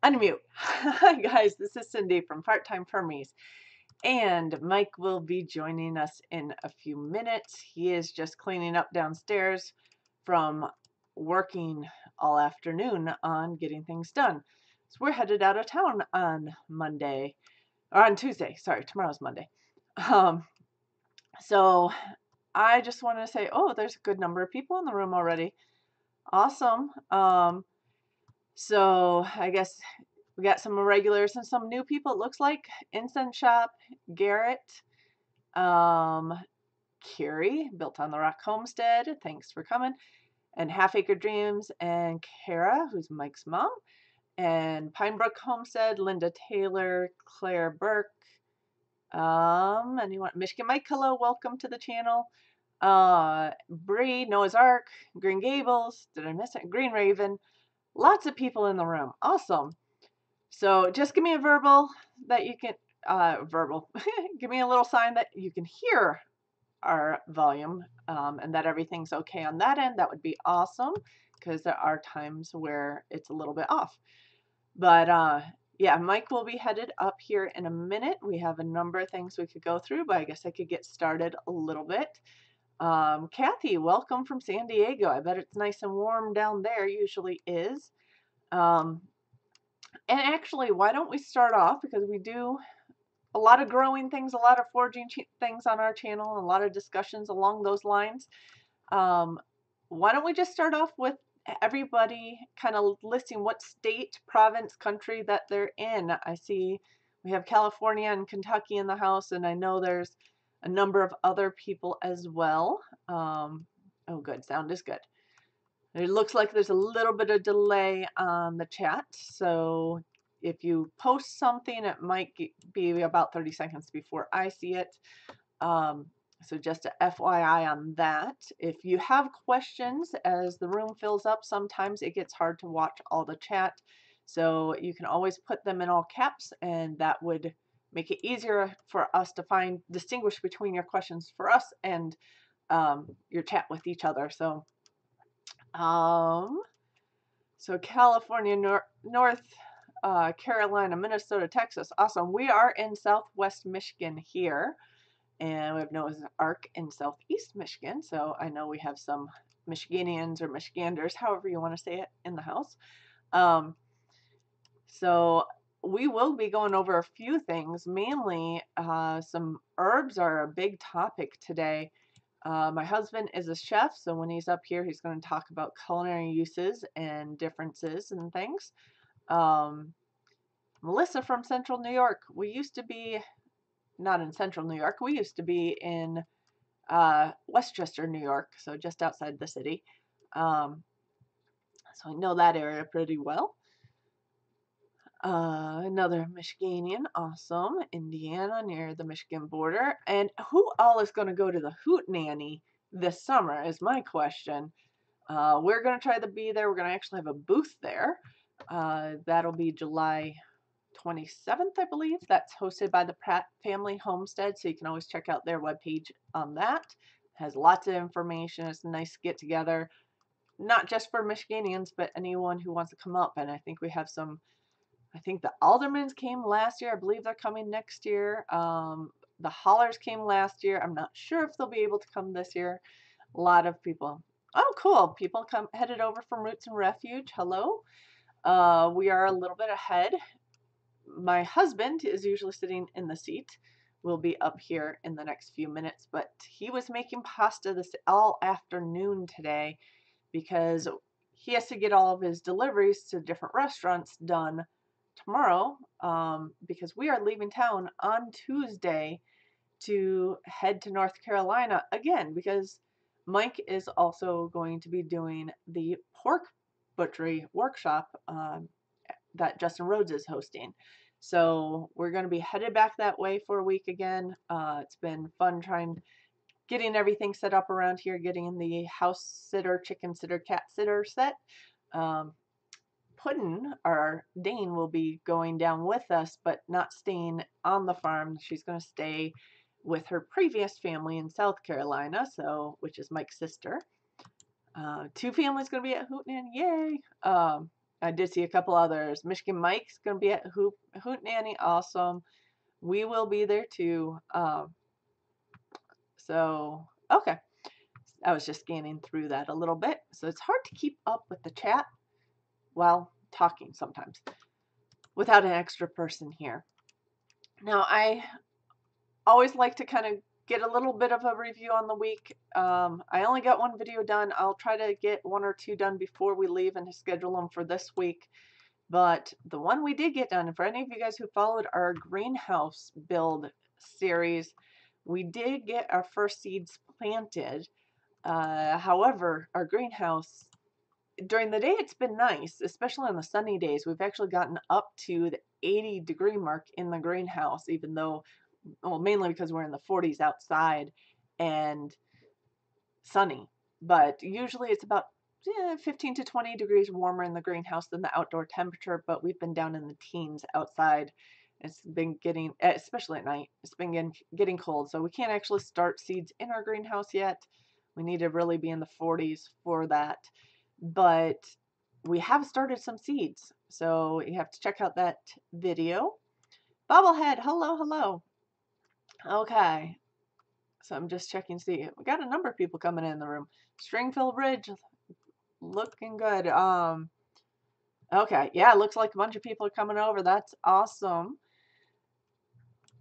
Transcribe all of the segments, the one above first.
Unmute. Hi guys, this is Cindy from Part-Time Permies, and Mike will be joining us in a few minutes. He is just cleaning up downstairs from working all afternoon on getting things done. So we're headed out of town on Monday, or on Tuesday. Sorry, tomorrow's Monday. So I just wanted to say, oh, there's a good number of people in the room already. Awesome. So I guess we got some regulars and some new people, it looks like. Incense Shop, Garrett, Carrie, Built on the Rock Homestead, thanks for coming, and Half Acre Dreams, and Kara, who's Mike's mom, and Pinebrook Homestead, Linda Taylor, Claire Burke, anyone, Michigan Mike, hello, welcome to the channel. Bree, Noah's Ark, Green Gables, did I miss it? Green Raven, lots of people in the room, awesome. So just give me a verbal that you can, give me a little sign that you can hear our volume and that everything's okay on that end. That would be awesome because there are times where it's a little bit off. But yeah, Mike will be headed up here in a minute. We have a number of things we could go through, but I guess I could get started a little bit. Kathy, welcome from San Diego. I bet it's nice and warm down there, usually is. And actually, why don't we start off, because we do a lot of growing things, a lot of foraging things on our channel, a lot of discussions along those lines. Why don't we just start off with everybody kind of listing what state, province, country that they're in. I see we have California and Kentucky in the house, and I know there's a number of other people as well. Oh, good. Sound is good. It looks like there's a little bit of delay on the chat, so if you post something, it might be about 30 seconds before I see it. So just a FYI on that. If you have questions as the room fills up, sometimes it gets hard to watch all the chat, so you can always put them in all caps, and that would make it easier for us to distinguish between your questions for us and your chat with each other. So California, North Carolina, Minnesota, Texas. Awesome. We are in Southwest Michigan here, and we have Noah's Ark in Southeast Michigan. So I know we have some Michiganians or Michiganders, however you want to say it, in the house. So we will be going over a few things. Mainly, some herbs are a big topic today. My husband is a chef, so when he's up here, he's going to talk about culinary uses and differences and things. Melissa from Central New York. We used to be not in Central New York. We used to be in Westchester, New York, so just outside the city. So I know that area pretty well. Another Michiganian, awesome. Indiana, near the Michigan border. And who all is going to go to the Hootenanny this summer is my question. We're going to try to be there. We're going to actually have a booth there. That'll be July 27th, I believe. That's hosted by the Pratt Family Homestead, so you can always check out their webpage on that. It has lots of information. It's a nice get together, not just for Michiganians, but anyone who wants to come up. And I think we have some. I think the Aldermans came last year. I believe they're coming next year. The Hollers came last year. I'm not sure if they'll be able to come this year. A lot of people. Oh, cool. People headed over from Roots and Refuge. Hello. We are a little bit ahead. My husband is usually sitting in the seat. We'll be up here in the next few minutes, but he was making pasta all afternoon today because he has to get all of his deliveries to different restaurants done tomorrow, because we are leaving town on Tuesday to head to North Carolina again, because Mike is also going to be doing the pork butchery workshop that Justin Rhodes is hosting. So we're going to be headed back that way for a week again. It's been fun getting everything set up around here, getting the house sitter, chicken sitter, cat sitter set. Puddin', our Dane, will be going down with us, but not staying on the farm. She's going to stay with her previous family in South Carolina, which is Mike's sister. Two families going to be at Hootenanny, yay! I did see a couple others. Michigan Mike's going to be at Hootenanny. Awesome. We will be there too. So, okay. I was just scanning through that a little bit. So it's hard to keep up with the chat while talking sometimes without an extra person here. Now, I always like to kind of get a little bit of a review on the week. I only got one video done. I'll try to get 1 or 2 done before we leave and schedule them for this week. But the one we did get done, and for any of you guys who followed our greenhouse build series, we did get our first seeds planted. However, our greenhouse, during the day it's been nice, especially on the sunny days. We've actually gotten up to the 80-degree mark in the greenhouse, even though, well, mainly because we're in the 40s outside and sunny. But usually it's about 15 to 20 degrees warmer in the greenhouse than the outdoor temperature, but we've been down in the teens outside. It's been getting, especially at night, it's been getting cold, so we can't actually start seeds in our greenhouse yet. We need to really be in the 40s for that. But we have started some seeds, so you have to check out that video. Bubblehead, hello, hello. Okay, so I'm just checking to see. We got a number of people coming in the room. Stringfield Ridge, looking good. Okay, yeah, looks like a bunch of people are coming over. That's awesome.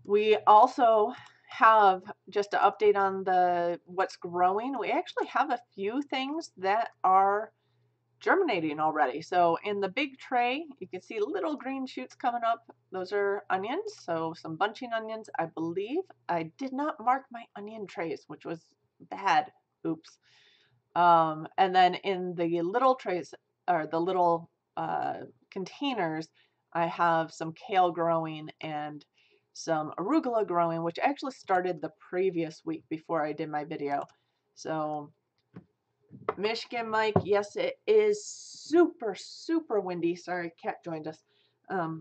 We also have just an update on what's growing. We actually have a few things that are germinating already. So in the big tray, you can see little green shoots coming up. Those are onions, so some bunching onions, I believe. I did not mark my onion trays, which was bad. Oops. And then in the little trays, or the little containers, I have some kale growing and some arugula growing, which actually started the previous week before I did my video. So Michigan Mike, yes, it is super, super windy. Sorry, cat joined us.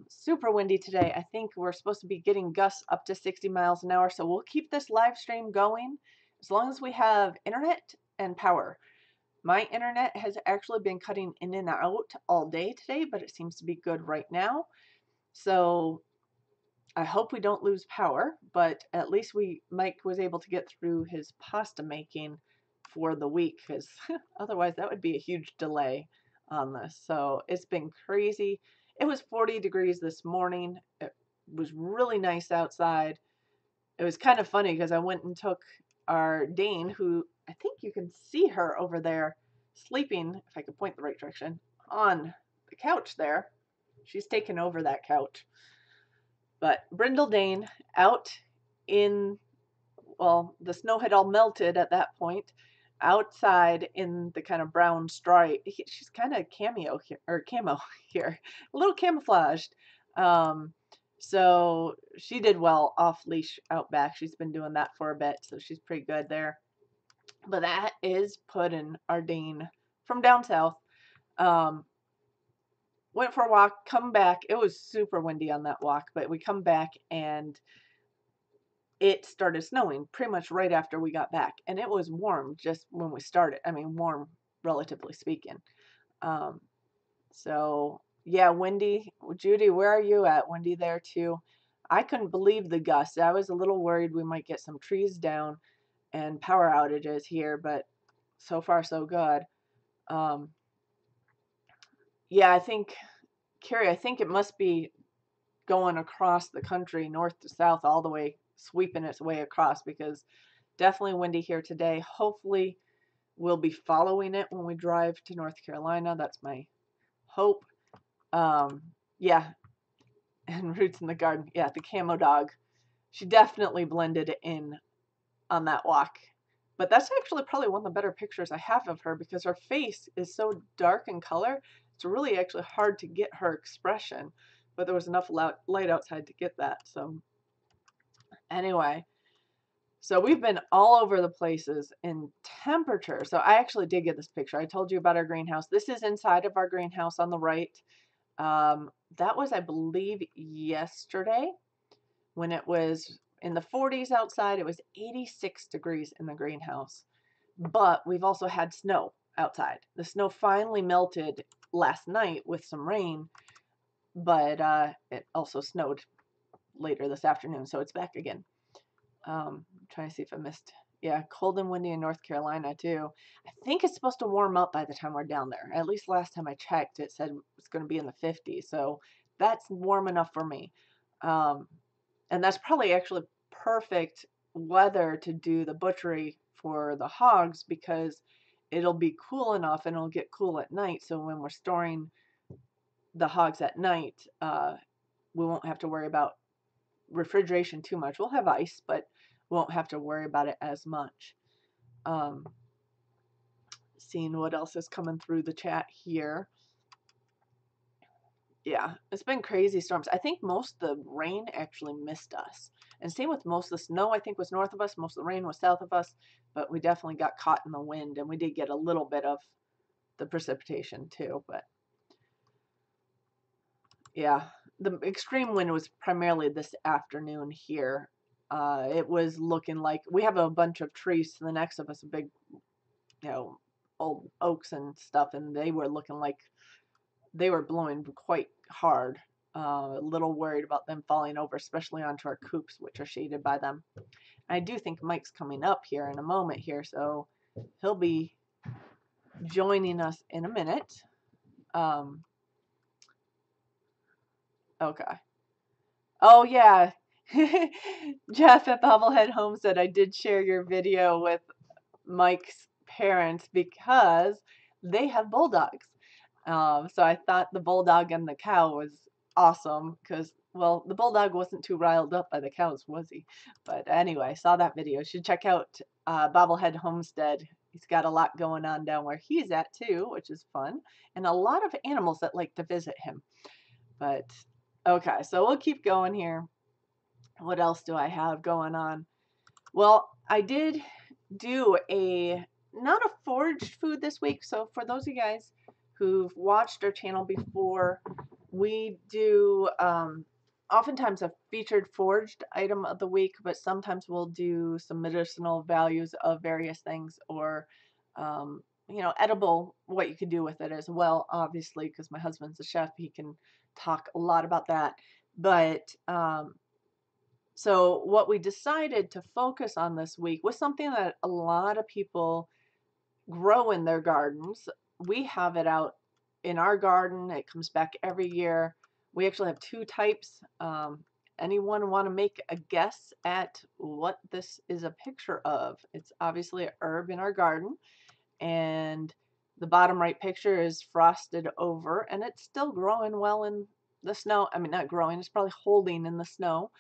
Super windy today. I think we're supposed to be getting gusts up to 60 miles an hour. So we'll keep this live stream going as long as we have internet and power. My internet has actually been cutting in and out all day today, but it seems to be good right now. So I hope we don't lose power, but at least Mike was able to get through his pasta making for the week, because otherwise that would be a huge delay on this. So it's been crazy. It was 40 degrees this morning. It was really nice outside. It was kind of funny because I went and took our Dane, who I think you can see her over there sleeping, if I could point the right direction, on the couch there. She's taken over that couch. But Brindle Dane out in, well, the snow had all melted at that point, outside in the kind of brown stripe. She's kind of camo here, a little camouflaged. So she did well off leash out back. She's been doing that for a bit, so she's pretty good there. But that is Puddin', our Dane from down south. Went for a walk, come back. It was super windy on that walk, but we come back and it started snowing pretty much right after we got back. And it was warm just when we started. I mean, warm, relatively speaking. So, yeah, windy. Judy, where are you at? Windy there too. I couldn't believe the gusts. I was a little worried we might get some trees down and power outages here, but so far so good. Yeah, I think, Carrie, I think it must be going across the country, north to south, all the way, sweeping its way across, because definitely windy here today. Hopefully we'll be following it when we drive to North Carolina. That's my hope. Yeah, and Roots in the Garden. Yeah, the camo dog. She definitely blended in on that walk. But that's actually probably one of the better pictures I have of her, because her face is so dark in color. It's really actually hard to get her expression, but there was enough light outside to get that. So anyway, so we've been all over the places in temperature. So I actually did get this picture. I told you about our greenhouse. This is inside of our greenhouse on the right. That was, I believe, yesterday when it was in the 40s outside. It was 86 degrees in the greenhouse. But we've also had snow outside. The snow finally melted last night with some rain, but it also snowed later this afternoon, so it's back again. I'm trying to see if I missed. Yeah, cold and windy in North Carolina too. I think it's supposed to warm up by the time we're down there. At least last time I checked, it said it's going to be in the 50s, so that's warm enough for me. Um, and that's probably actually perfect weather to do the butchery for the hogs because it'll be cool enough and it'll get cool at night. So when we're storing the hogs at night, we won't have to worry about refrigeration too much. We'll have ice, but won't have to worry about it as much. Seeing what else is coming through the chat here. Yeah, it's been crazy storms. I think most of the rain actually missed us. And same with most of the snow, I think, was north of us. Most of the rain was south of us. But we definitely got caught in the wind. And we did get a little bit of the precipitation too. But yeah, the extreme wind was primarily this afternoon here. It was looking like we have a bunch of trees to the next of us, a big, old oaks and stuff. And they were looking like they were blowing quite hard. A little worried about them falling over, especially onto our coops, which are shaded by them. I do think Mike's coming up here in a moment here, so he'll be joining us in a minute. Okay. Oh, yeah. Jeff at Bubblehead Homestead, I did share your video with Mike's parents because they have bulldogs. So I thought the bulldog and the cow was awesome because, well, the bulldog wasn't too riled up by the cows, was he? But anyway, I saw that video. You should check out Bobblehead Homestead. He's got a lot going on down where he's at too, which is fun, and a lot of animals that like to visit him. But okay, so we'll keep going here. What else do I have going on? Well, I did do not a foraged food this week. So for those of you guys who've watched our channel before, we do oftentimes a featured foraged item of the week, but sometimes we'll do some medicinal values of various things or, edible, what you can do with it as well, obviously, because my husband's a chef. He can talk a lot about that. But so what we decided to focus on this week was something that a lot of people grow in their gardens. We have it out in our garden. It comes back every year. We actually have two types. Anyone want to make a guess at what this is a picture of? It's obviously an herb in our garden. And the bottom right picture is frosted over. And it's still growing well in the snow. I mean, not growing. It's probably holding in the snow.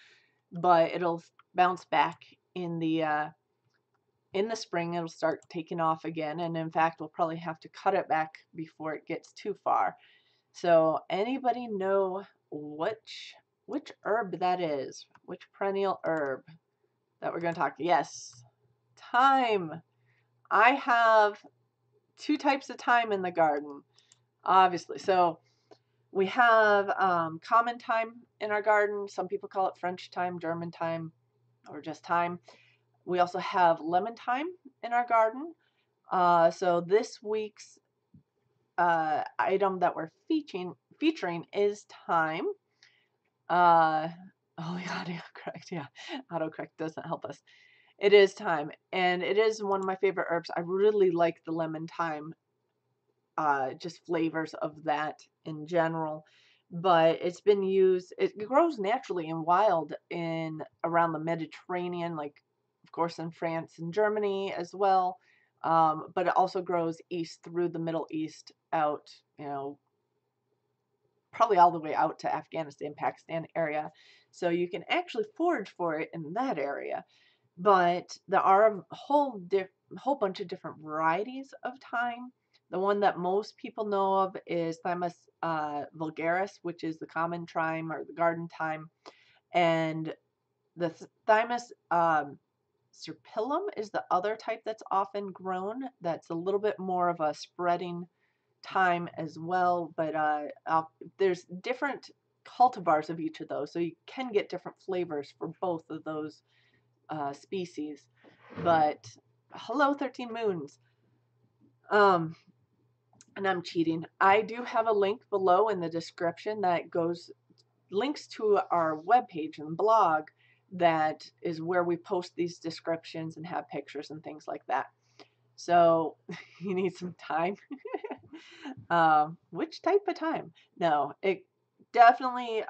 But it'll bounce back in the spring. It'll start taking off again, and in fact we'll probably have to cut it back before it gets too far. So anybody know which herb that is? Which perennial herb that we're going to talk? Yes, thyme. I have two types of thyme in the garden, obviously. So we have common thyme in our garden. Some people call it French thyme, German thyme, or just thyme. We also have lemon thyme in our garden. So this week's item that we're featuring is thyme. Oh, yeah, autocorrect. Yeah, autocorrect doesn't help us. It is thyme, and it is one of my favorite herbs. I really like the lemon thyme, just flavors of that in general. But it's been used. It grows naturally and wild around the Mediterranean, like of course in France and Germany as well. But it also grows east through the Middle East out, probably all the way out to Afghanistan, Pakistan area. So you can actually forage for it in that area. But there are a whole bunch of different varieties of thyme. The one that most people know of is Thymus vulgaris, which is the common thyme or the garden thyme. And the Thymus serpillum is the other type that's often grown. That's a little bit more of a spreading thyme as well. But there's different cultivars of each of those. So you can get different flavors for both of those species. But hello 13 moons. and I'm cheating. I do have a link below in the description that links to our webpage and blog that is where we post these descriptions and have pictures and things like that. So you need some time. Which type of time? No, it definitely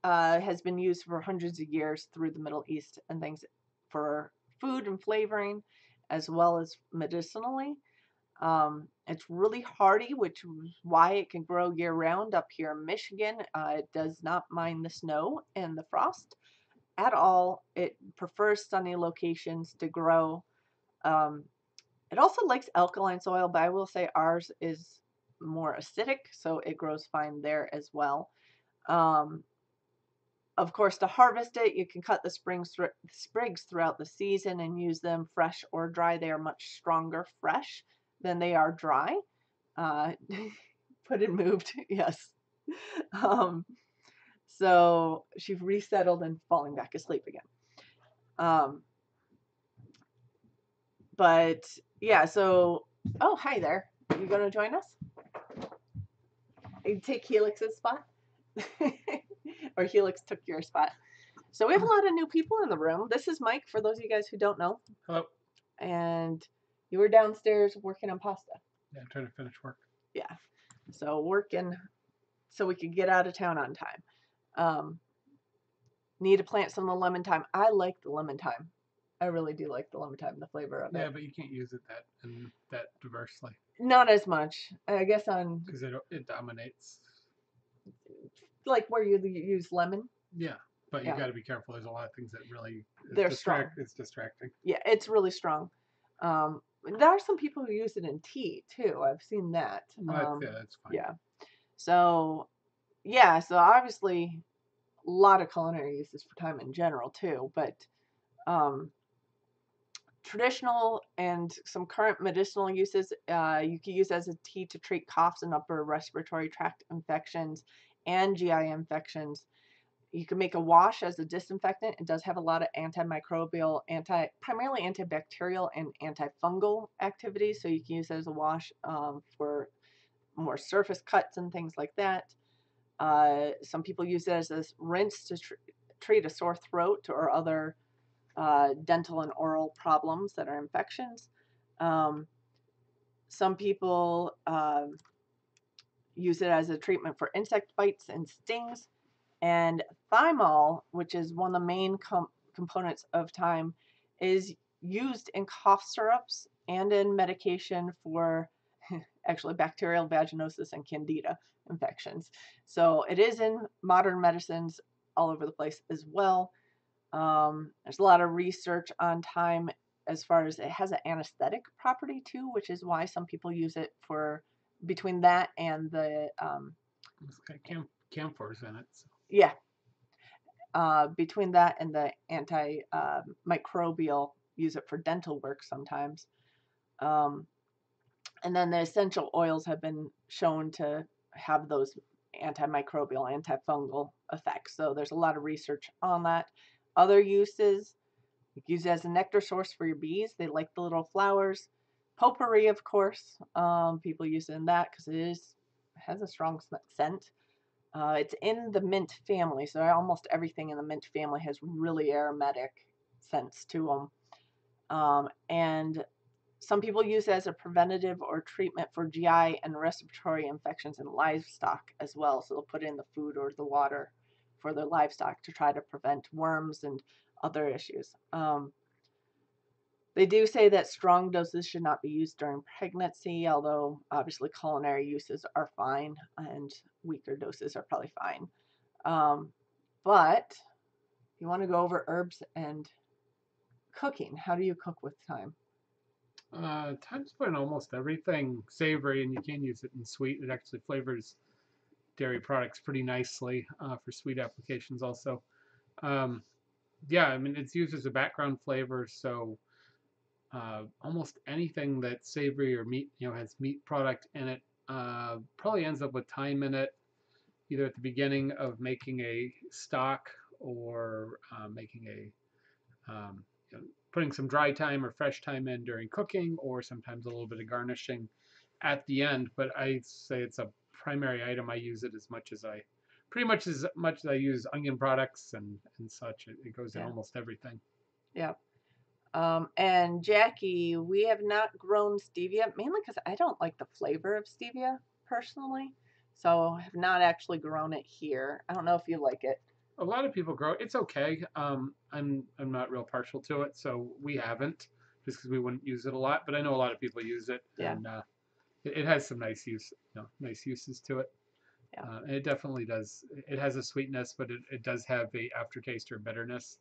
has been used for hundreds of years through the Middle East and things for food and flavoring, as well as medicinally. It's really hardy, which is why it can grow year round up here in Michigan. It does not mind the snow and the frost at all. It prefers sunny locations to grow. Um, it also likes alkaline soil, but I will say ours is more acidic, so it grows fine there as well. Um, of course, to harvest it, you can cut the sprigs throughout the season and use them fresh or dry. They are much stronger fresh than they are dry. Put and moved, yes. Um, so she's resettled and falling back asleep again. But yeah, so, oh, hi there. You gonna join us? You take Helix's spot? Or Helix took your spot. So we have a lot of new people in the room. This is Mike, for those of you guys who don't know. Hello. And you were downstairs working on pasta. Yeah, I'm trying to finish work. Yeah. So working so we could get out of town on time. Need to plant some of the lemon thyme. I like the lemon thyme. I really do like the lemon thyme, the flavor of it. Yeah, but you can't use it that diversely. Not as much, I guess, on because it dominates. Like where you use lemon. Yeah, but you Yeah. got to be careful. There's a lot of things that really They're strong. It's distracting. Yeah, it's really strong. There are some people who use it in tea too. I've seen that. Yeah, that's fine. Yeah. So, yeah. So obviously, a lot of culinary uses for thyme in general too, but traditional and some current medicinal uses, you can use as a tea to treat coughs and upper respiratory tract infections and GI infections. You can make a wash as a disinfectant. It does have a lot of antimicrobial, primarily antibacterial and antifungal activities. So you can use it as a wash for more surface cuts and things like that. Some people use it as a rinse to treat a sore throat or other dental and oral problems that are infections. Some people use it as a treatment for insect bites and stings. And thymol, which is one of the main components of thyme, is used in cough syrups and in medication for actually bacterial vaginosis and candida infections. So it is in modern medicines all over the place as well. There's a lot of research on thyme as far as it has an anesthetic property too, which is why some people use it for between that and the It's got camphors in it. So. yeah. Between that and the antimicrobial, use it for dental work sometimes. And then the essential oils have been shown to have those antimicrobial, antifungal effects. So there's a lot of research on that. Other uses, you can use it as a nectar source for your bees. They like the little flowers. Potpourri, of course. People use it in that because it has a strong scent. It's in the mint family, so almost everything in the mint family has really aromatic scents to them. And some people use it as a preventative or treatment for GI and respiratory infections in livestock as well. So they'll put it in the food or the water for their livestock to try to prevent worms and other issues. They do say that strong doses should not be used during pregnancy, although obviously culinary uses are fine and weaker doses are probably fine. But you want to go over herbs and cooking. How do you cook with thyme? Thyme's put in almost everything savory, and you can use it in sweet. It actually flavors dairy products pretty nicely for sweet applications also. Yeah, I mean, it's used as a background flavor, so almost anything that's savory or meat, has meat product in it, probably ends up with thyme in it, either at the beginning of making a stock or making putting some dry thyme or fresh thyme in during cooking, or sometimes a little bit of garnishing at the end, but I say it's a primary item. I use it as much as pretty much as much as I use onion products and such. It goes in Yeah. almost everything. Yeah. And Jackie, we have not grown stevia, mainly because I don't like the flavor of stevia personally. So I have not actually grown it here. I don't know if you like it. A lot of people grow it. It's okay. I'm not real partial to it, so we haven't just because we wouldn't use it a lot. But I know a lot of people use it, Yeah. and it has some nice nice uses to it. Yeah. And it definitely does. It has a sweetness, but it does have a aftertaste or bitterness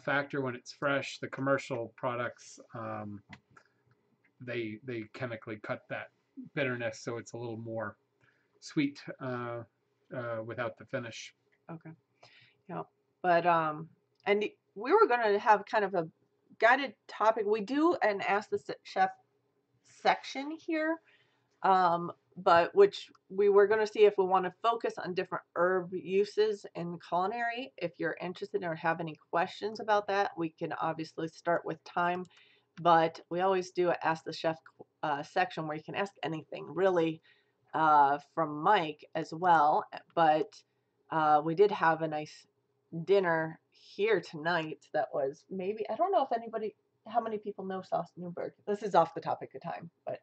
factor when it's fresh. The commercial products, they chemically cut that bitterness, so it's a little more sweet without the finish. Okay. Yeah. But and we were gonna have kind of a guided topic. We do an Ask the Chef section here, but which we were going to see if we want to focus on different herb uses in culinary. If you're interested or have any questions about that, we can obviously start with thyme, but we always do a Ask the Chef section where you can ask anything really from Mike as well. But we did have a nice dinner here tonight that was maybe, I don't know if anybody, how many people know Sauce Newberg. This is off the topic of time, but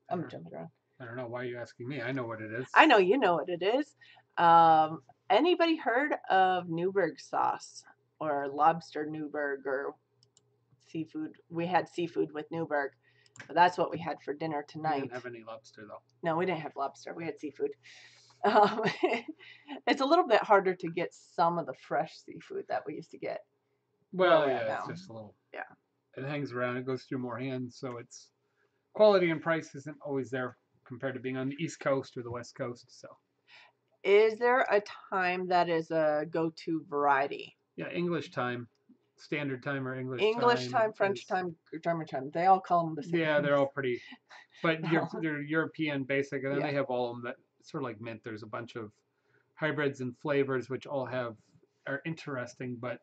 I'm jumping around. I don't know why you're asking me. I know what it is. I know you know what it is. Anybody heard of Newberg sauce or lobster Newberg or seafood? We had seafood with Newberg. But that's what we had for dinner We tonight. didn't have any lobster though. No, we didn't have lobster. We had seafood. It's a little bit harder to get some of the fresh seafood that we used to get. Well, yeah, it's just a little. Yeah. It hangs around. It goes through more hands, so it's quality and price isn't always there compared to being on the East Coast or the West Coast. So. Is there a thyme that is a go-to variety? Yeah, English thyme, standard thyme or English thyme, French thyme, German thyme. They all call them the same. Yeah, they're all pretty. But they're European basic, and then Yeah. they have all of them that sort of like mint. There's a bunch of hybrids and flavors which all are interesting, but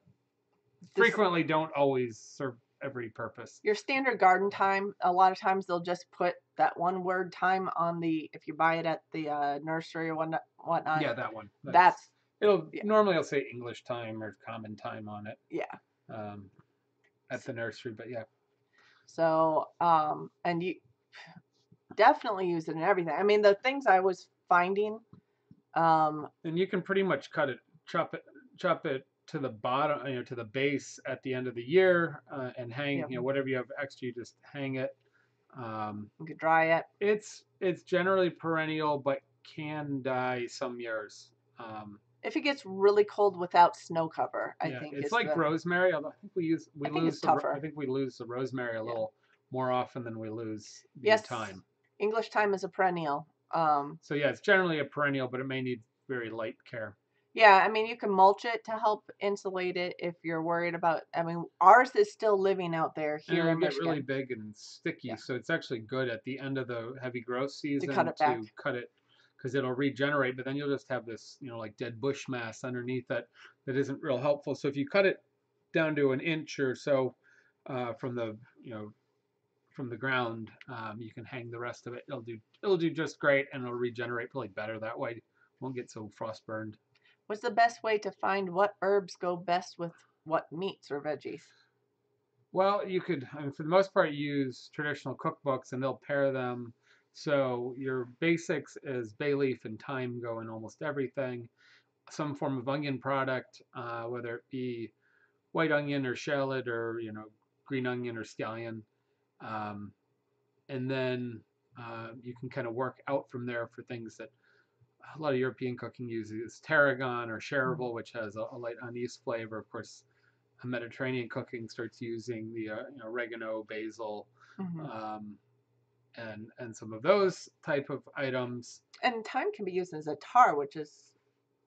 frequently don't always serve every purpose. Your standard garden thyme, a lot of times they'll just put that one word thyme on if you buy it at the nursery or whatnot. Yeah, that one. Normally it'll say English thyme or common thyme on it. Yeah. At the nursery, but yeah. So, and you definitely use it in everything. I mean, the things I was finding. And you can pretty much chop it to the bottom, to the base at the end of the year, and hang, whatever you have extra, you just hang it. You could dry it. It's generally perennial, but can die some years. If it gets really cold without snow cover, I think it's like rosemary. Although I think I think we lose the rosemary a little more often than we lose the thyme. English thyme is a perennial. So yeah, it's generally a perennial, but it may need very light care. Yeah, I mean, you can mulch it to help insulate it if you're worried about. I mean, ours is still living out there here in Michigan. Really big and sticky, so it's actually good at the end of the heavy growth season to cut it back. Because it'll regenerate, but then you'll just have this, like dead bush mass underneath that isn't real helpful. So if you cut it down to an inch or so from the ground, you can hang the rest of it. It'll do just great, and it'll regenerate probably better that way. Won't get so frost burned. What's the best way to find what herbs go best with what meats or veggies? Well, you could, for the most part, use traditional cookbooks, and they'll pair them. So your basics is bay leaf and thyme go in almost everything. Some form of onion product, whether it be white onion or shallot or green onion or scallion, and then you can kind of work out from there for things that a lot of European cooking uses tarragon or chervil, which has a light anise flavor. Of course, Mediterranean cooking starts using the oregano, basil. And some of those type of items. And thyme can be used as a tar, which is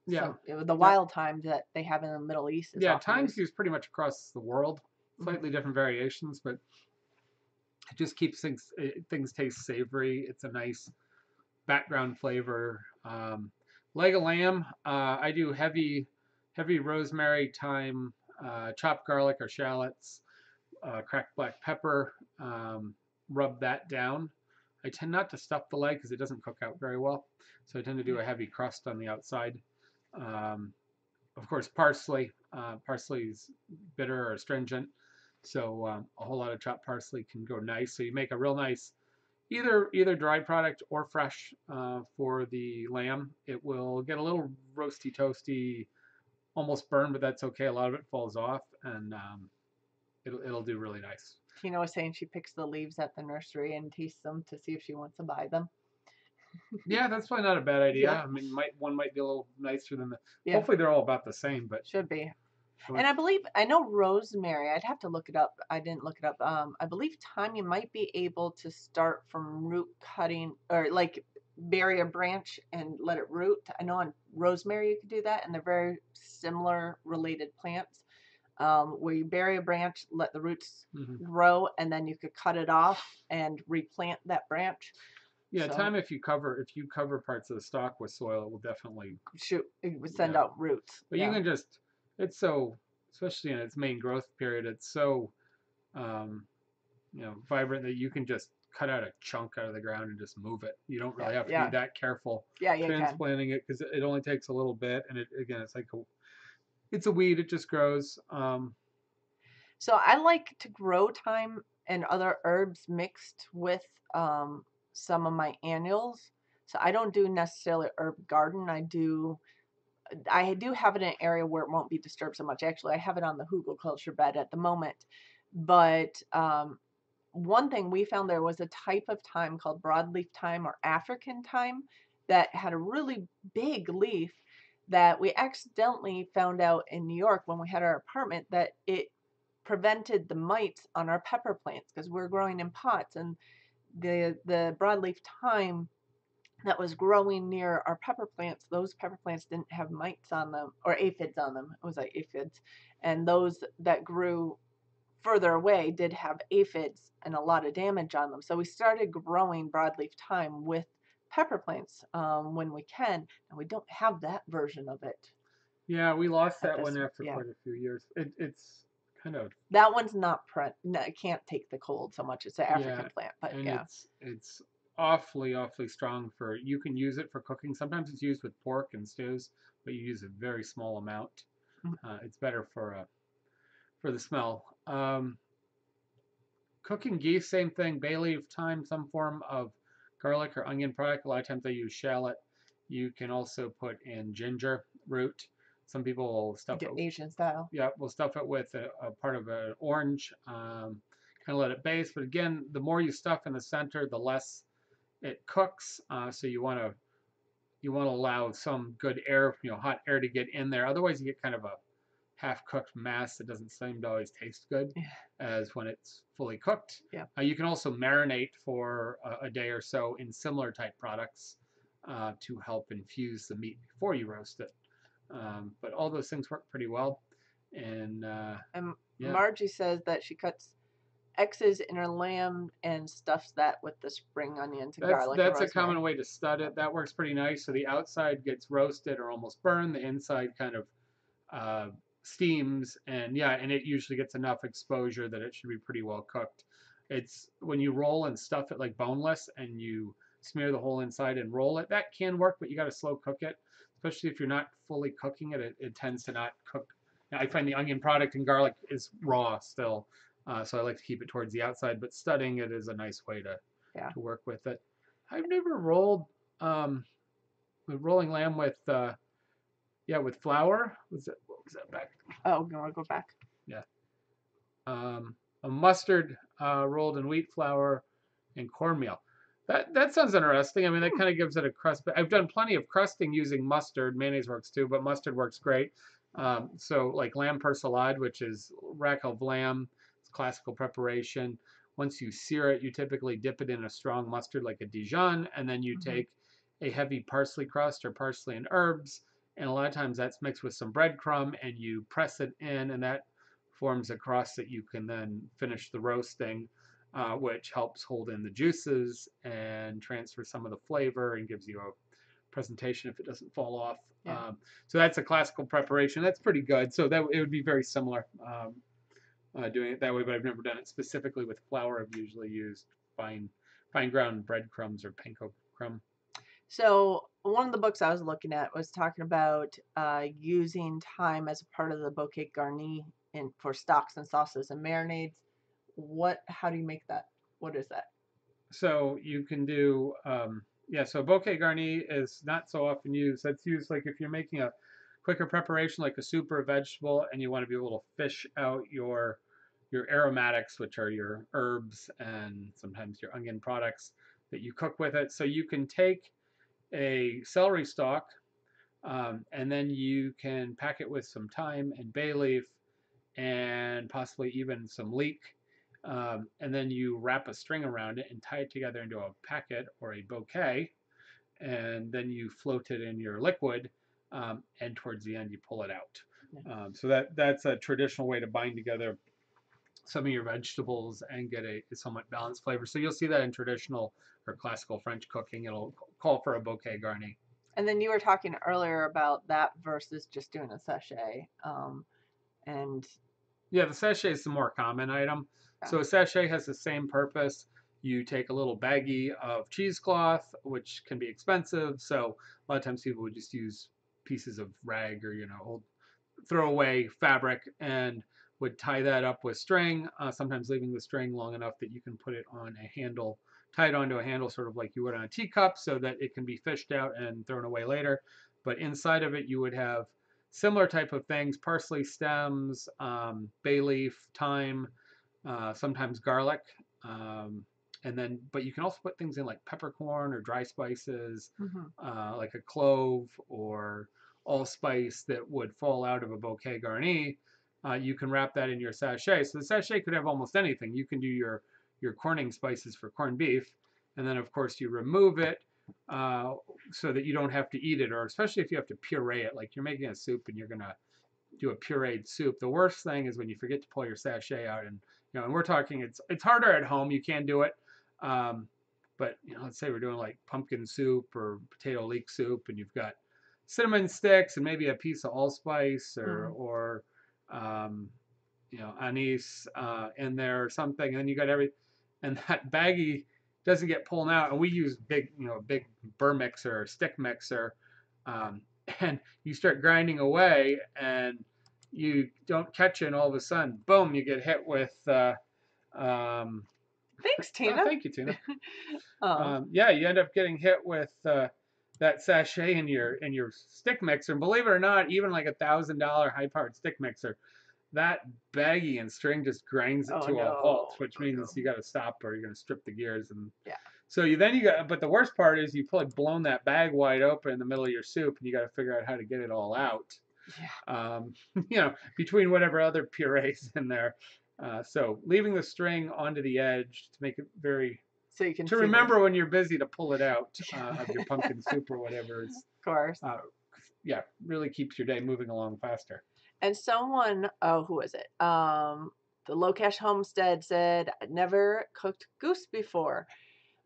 the wild thyme that they have in the Middle East. Thyme's used pretty much across the world. Slightly different variations, but it just keeps things taste savory. It's a nice background flavor. Leg of lamb, I do heavy rosemary, thyme, chopped garlic or shallots, cracked black pepper. Rub that down. I tend not to stuff the leg because it doesn't cook out very well. So I tend to do a heavy crust on the outside. Um, of course, parsley. Parsley is bitter or astringent, so a whole lot of chopped parsley can go nice. So you make a real nice either dry product or fresh for the lamb. It will get a little roasty, toasty, almost burned, but that's okay. A lot of it falls off, and it'll do really nice. Tina was saying she picks the leaves at the nursery and tastes them to see if she wants to buy them. Yeah, that's probably not a bad idea. Yeah. I mean, one might be a little nicer than the. Yeah. Hopefully, they're all about the same, but should be. And I know rosemary. I'd have to look it up. I didn't look it up. I believe Thyme, you might be able to start from root cutting or like bury a branch and let it root. I know on rosemary you could do that, and they're very similar related plants. Where you bury a branch, let the roots grow, and then you could cut it off and replant that branch. Yeah, Thyme, if you cover parts of the stalk with soil, it will definitely it would send out roots. But you can just, it's so, especially in its main growth period, it's so, vibrant that you can just cut out a chunk out of the ground and just move it. You don't really have to be that careful transplanting it because it only takes a little bit, and it's like it's a weed. It just grows. So I like to grow thyme and other herbs mixed with some of my annuals. So I don't do necessarily herb garden. I do have it in an area where it won't be disturbed so much. Actually, I have it on the hugelkultur bed at the moment. But one thing we found, there was a type of thyme called broadleaf thyme or African thyme that had a really big leaf that we accidentally found out in New York when we had our apartment that it prevented the mites on our pepper plants because we're growing in pots, and the broadleaf thyme that was growing near our pepper plants, those pepper plants didn't have mites on them or aphids on them. It was like aphids. And those that grew further away did have aphids and a lot of damage on them. So we started growing broadleaf thyme with pepper plants when we can, and we don't have that version of it. Yeah, we lost that one after quite a few years. It's kind of, that one's not it can't take the cold so much. It's an African plant, but and it's awfully strong for. You can use it for cooking. Sometimes it's used with pork and stews, but you use a very small amount. It's better for the smell. Cooking geese, same thing. Bay leaf, thyme, some form of garlic or onion product. A lot of times I use shallot. You can also put in ginger root. Some people will stuff it Asian style. Yeah, we'll stuff it with a part of an orange. Kind of let it base. But again, the more you stuff in the center, the less it cooks. So you want to allow some good air, hot air to get in there. Otherwise, you get kind of a half-cooked mass that doesn't seem to always taste good as when it's fully cooked. You can also marinate for a day or so in similar type products to help infuse the meat before you roast it. But all those things work pretty well. And Margie says that she cuts X's in her lamb and stuffs that with the spring onions and garlic. That's a common way to stud it. That works pretty nice. So the outside gets roasted or almost burned. The inside kind of steams, and it usually gets enough exposure that it should be pretty well cooked. It's when you roll and stuff it like boneless and you smear the whole inside and roll it, that can work, but you got to slow cook it, especially if you're not fully cooking it. It tends to not cook. Now, I find the onion product and garlic is raw still, so I like to keep it towards the outside, but studding it is a nice way to work with it. I've never rolled rolling lamb with with flour. What was that back? Oh, you want to go back? Yeah. A mustard rolled in wheat flour and cornmeal. That sounds interesting. I mean, that kind of gives it a crust. But I've done plenty of crusting using mustard. Mayonnaise works too, but mustard works great. So like lamb persillade, which is rack of lamb, it's classical preparation. Once you sear it, you typically dip it in a strong mustard like a Dijon, and then you take a heavy parsley crust or parsley and herbs, and a lot of times that's mixed with some breadcrumb, and you press it in, and that forms a crust that you can then finish the roasting, which helps hold in the juices and transfer some of the flavor and gives you a presentation if it doesn't fall off. So that's a classical preparation. That's pretty good. So that it would be very similar doing it that way, but I've never done it specifically with flour. I've usually used fine fine ground breadcrumbs or panko crumb. So one of the books I was looking at was talking about using thyme as a part of the bouquet garni in for stocks and sauces and marinades. How do you make that? What is that? So you can do, yeah, so bouquet garni is not so often used. That's used like if you're making a quicker preparation like a soup or a vegetable and you want to be able to fish out your aromatics, which are your herbs and sometimes your onion products that you cook with it. So you can take a celery stalk, and then you can pack it with some thyme and bay leaf and possibly even some leek. And then you wrap a string around it and tie it together into a packet or a bouquet. And then you float it in your liquid. And towards the end, you pull it out. Yeah. So that's a traditional way to bind together some of your vegetables and get a somewhat balanced flavor. So you'll see that in traditional or classical French cooking. It'll call for a bouquet garni. And then you were talking earlier about that versus just doing a sachet. And Yeah, the sachet is the more common item. yeah. So a sachet has the same purpose. You take a little baggie of cheesecloth, which can be expensive. So a lot of times people would just use pieces of rag or old throwaway fabric and would tie that up with string. Sometimes leaving the string long enough that you can put it on a handle, tie it onto a handle, sort of like you would on a teacup, so that it can be fished out and thrown away later. But inside of it, you would have similar type of things: parsley stems, bay leaf, thyme, sometimes garlic, and then but you can also put things in like peppercorn or dry spices, like a clove or allspice that would fall out of a bouquet garni. You can wrap that in your sachet. So the sachet could have almost anything. You can do your corning spices for corned beef, and then of course you remove it so that you don't have to eat it, or especially if you have to puree it, like you're making a soup and you're gonna do a pureed soup. The worst thing is when you forget to pull your sachet out, and and we're talking it's harder at home. You can do it, but let's say we're doing like pumpkin soup or potato leek soup, and you've got cinnamon sticks and maybe a piece of allspice or anise in there or something, and then you got and that baggie doesn't get pulled out, and we use big burr mixer or stick mixer, and you start grinding away and you don't catch it, and all of a sudden, boom, you get hit with Thanks, Tina. thank you, Tina. Yeah, you end up getting hit with that sachet in your stick mixer, and believe it or not, even like $1,000 high-powered stick mixer, that baggie and string just grinds it to a halt, which means you got to stop or you're going to strip the gears. And yeah. So you got, but the worst part is you've probably blown that bag wide open in the middle of your soup, and you got to figure out how to get it all out. Yeah. Between whatever other purees in there. So leaving the string onto the edge to make it very so you can remember when you're busy to pull it out of your pumpkin soup or whatever. It's, of course. Yeah, really keeps your day moving along faster. And someone, who was it? The Locash Homestead said, "I never cooked goose before."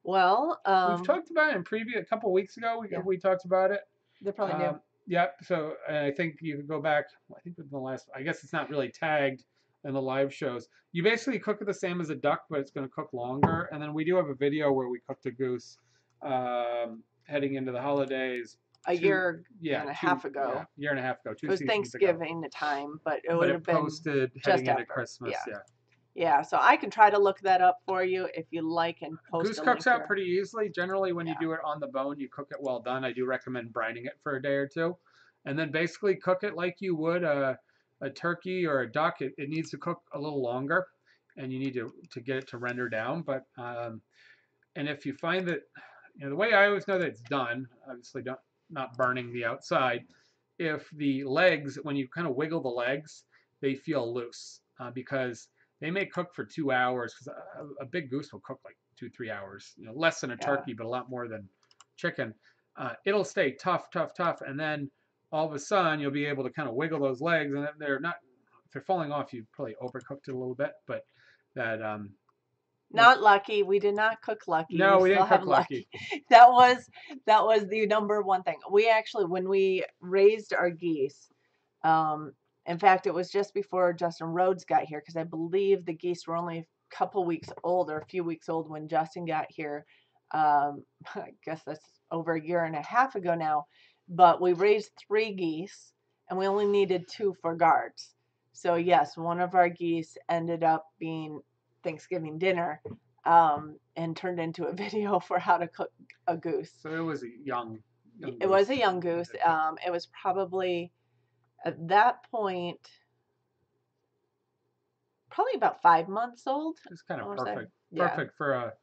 Well, we've talked about it in a couple of weeks ago. We talked about it. They probably do. Yep. So I think you could go back. I think within the last. I guess it's not really tagged in the live shows. You basically cook it the same as a duck, but it's going to cook longer. And then we do have a video where we cooked a goose heading into the holidays. A year and a half ago. Yeah, year and a half ago. It was Thanksgiving time, but it would have been posted heading into Christmas. Yeah, so I can try to look that up for you if you like and post. Goose cooks out pretty easily. Generally, when you do it on the bone, you cook it well done. I do recommend brining it for a day or two, and then basically cook it like you would a turkey or a duck. It needs to cook a little longer, and you need to get it to render down. But and if you find that, the way I always know that it's done, obviously not burning the outside. If the legs, when you kind of wiggle the legs, they feel loose because they may cook for 2 hours. Because a big goose will cook like 2-3 hours, less than a turkey, but a lot more than chicken. It'll stay tough, and then all of a sudden you'll be able to kind of wiggle those legs, and if they're falling off, you probably overcooked it a little bit, but that not lucky. We did not cook lucky. No, we didn't cook lucky. That was the number one thing. We actually, when we raised our geese, in fact, it was just before Justin Rhodes got here, because I believe the geese were only couple weeks old or a few weeks old when Justin got here. I guess that's over a year and a half ago now. But we raised 3 geese and we only needed 2 for guards. So yes, one of our geese ended up being Thanksgiving dinner, and turned into a video for how to cook a goose. So it was a young It was a young goose. It was probably at that point probably about 5 months old. It's kind I of wanna say. perfect. Yeah. Perfect for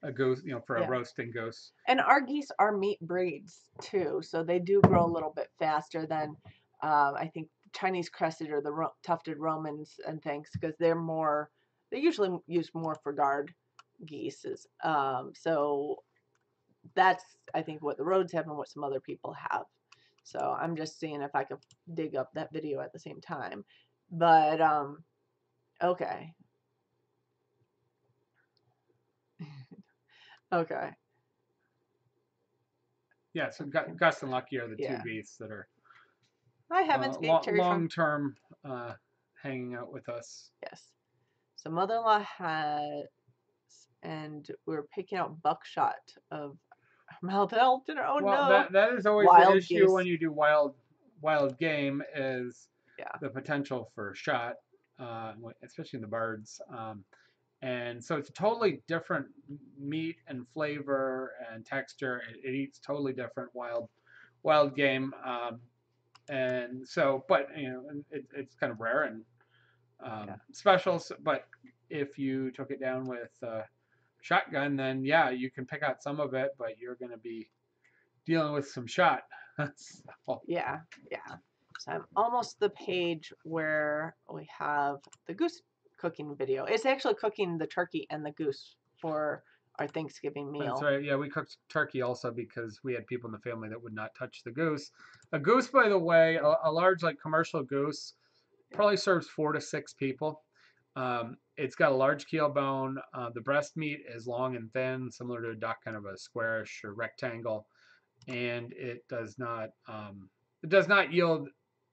a goose, for a Yeah. roasting goose. And our geese are meat breeds too, so they do grow a little bit faster than I think Chinese crested or the tufted Romans and things, because they usually use more for guard geese. So that's I think what the roads have and what some other people have. So I'm just seeing if I could dig up that video at the same time. But okay. Okay. Yeah, so Gus and Lucky are the 2 Yeah. geese that are Hi, Heaven's Gate, Terry from. long term hanging out with us. Yes. So mother-in-law has, and we're picking out buckshot of Malville dinner. Oh Well, no. that is always Wild the issue geese. when you do wild game is the potential for shot, especially in the birds. And so it's a totally different meat and flavor and texture. It eats totally different wild game. And so, but it's kind of rare and special. But if you took it down with shotgun, then yeah, you can pick out some of it, but you're going to be dealing with some shot. So. Yeah. So I'm almost the page where we have the goose cooking video. It's actually cooking the turkey and the goose for our Thanksgiving meal. That's right. Yeah, we cooked turkey also because we had people in the family that would not touch the goose. A goose, by the way, a large like commercial goose, probably serves 4 to 6 people. It's got a large keel bone. The breast meat is long and thin, similar to a duck, kind of a squarish or rectangle, and it does not yield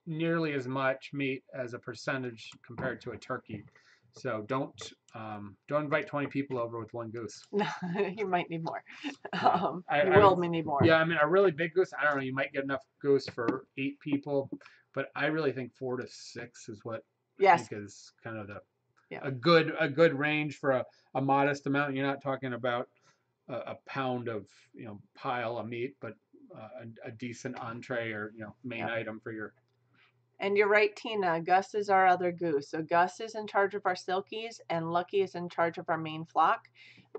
nearly as much meat as a percentage compared to a turkey. So don't invite 20 people over with 1 goose. No, you might need more. Yeah. You will need more. Yeah, I mean a really big goose. I don't know. You might get enough goose for 8 people, but I really think 4 to 6 is what I think is kind of a good range for a modest amount. You're not talking about a pound of pile of meat, but a decent entree or main item for your. And you're right, Tina. Gus is our other goose. So Gus is in charge of our silkies, and Lucky is in charge of our main flock.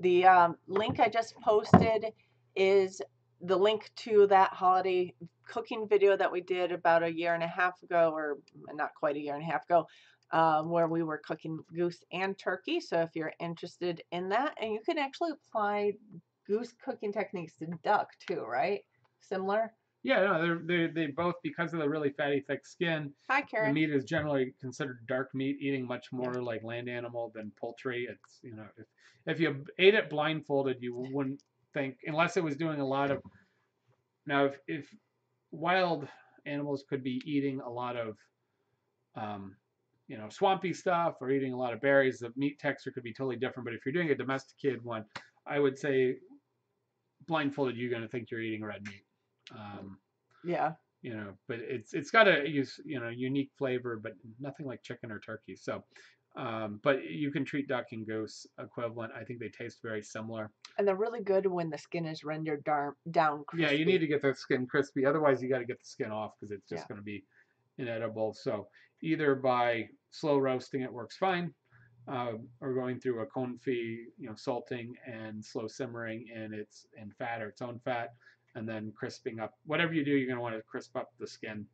The link I just posted is the link to that holiday cooking video that we did about a year and a half ago, or not quite a year and a half ago, where we were cooking goose and turkey. So if you're interested in that, and you can actually apply goose cooking techniques to duck too, right? Similar? Yeah, no, they both, because of the really fatty, thick skin. Hi, Karen. The meat is generally considered dark meat, eating much more like land animal than poultry. It's if you ate it blindfolded, you wouldn't think, unless it was doing a lot of. Now, if wild animals could be eating a lot of, swampy stuff or eating a lot of berries, the meat texture could be totally different. But if you're doing a domesticated one, I would say blindfolded, you're going to think you're eating red meat. But it's got a unique flavor, but nothing like chicken or turkey. So, but you can treat duck and goose equivalent. I think they taste very similar. And they're really good when the skin is rendered down crispy. Yeah, you need to get the skin crispy. Otherwise, you got to get the skin off because it's just going to be inedible. So either by slow roasting it works fine, or going through a confit, salting and slow simmering in fat or its own fat. And then crisping up. Whatever you do, you're going to want to crisp up the skin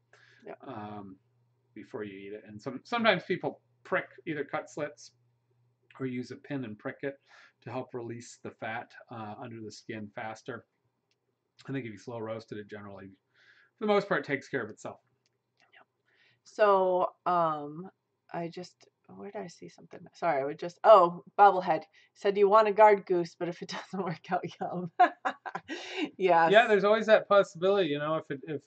before you eat it. And sometimes people either cut slits or use a pin and prick it to help release the fat under the skin faster. I think if you slow roasted it, generally, for the most part, takes care of itself. So where did I see something? Sorry, Bubblehead said you want a guard goose, but if it doesn't work out, yum. Yes. Yeah, there's always that possibility,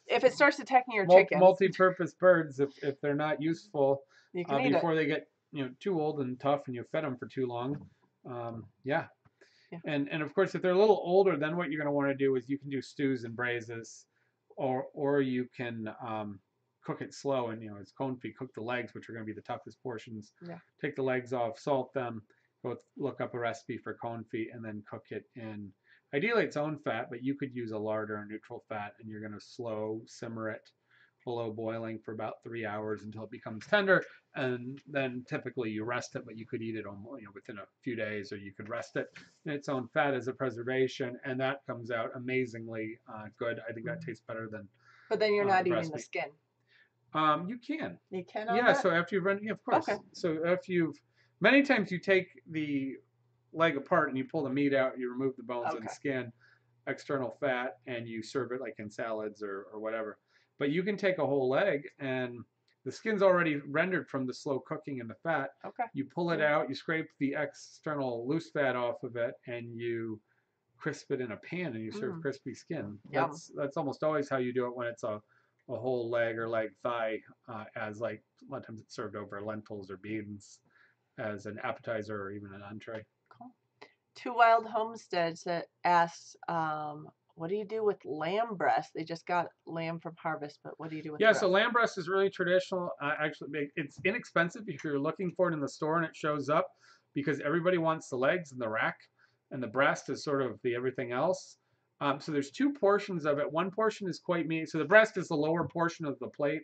if it starts attacking your chickens. Multi-purpose birds, if they're not useful you can before they get too old and tough and you fed them for too long, yeah. Yeah. And of course, if they're a little older, then what you're going to want to do is you can do stews and braises, or you can cook it slow and it's confit. Cook the legs, which are going to be the toughest portions. Yeah. Take the legs off, salt them, go look up a recipe for confit, and then cook it in. Ideally, its own fat, but you could use a lard or a neutral fat, and you're going to slow simmer it below boiling for about 3 hours until it becomes tender, and then typically you rest it, but you could eat it within a few days, or you could rest it in its own fat as a preservation, and that comes out amazingly good. I think that tastes better than But then you're the not breast eating the meat. skin. You can. You can on Yeah, that? so after you've run, yeah, of course. Okay. So if you've, many times you take the leg apart and you pull the meat out, you remove the bones and Okay. skin, external fat, and you serve it like in salads or whatever. But you can take a whole leg and the skin's already rendered from the slow cooking in the fat. Okay. You pull it out, you scrape the external loose fat off of it, and you crisp it in a pan and you serve crispy skin. Yum. That's almost always how you do it when it's a whole leg or leg thigh, as like a lot of times it's served over lentils or beans as an appetizer or even an entree. Cool. Two Wild Homesteads that asks, what do you do with lamb breast? They just got lamb from harvest, but what do you do with the Yeah, breast? so lamb breast is really traditional. Actually, it's inexpensive if you're looking for it in the store and it shows up, because everybody wants the legs and the rack, and the breast is sort of the everything else. So there's two portions of it. One portion is quite meaty. So the breast is the lower portion of the plate,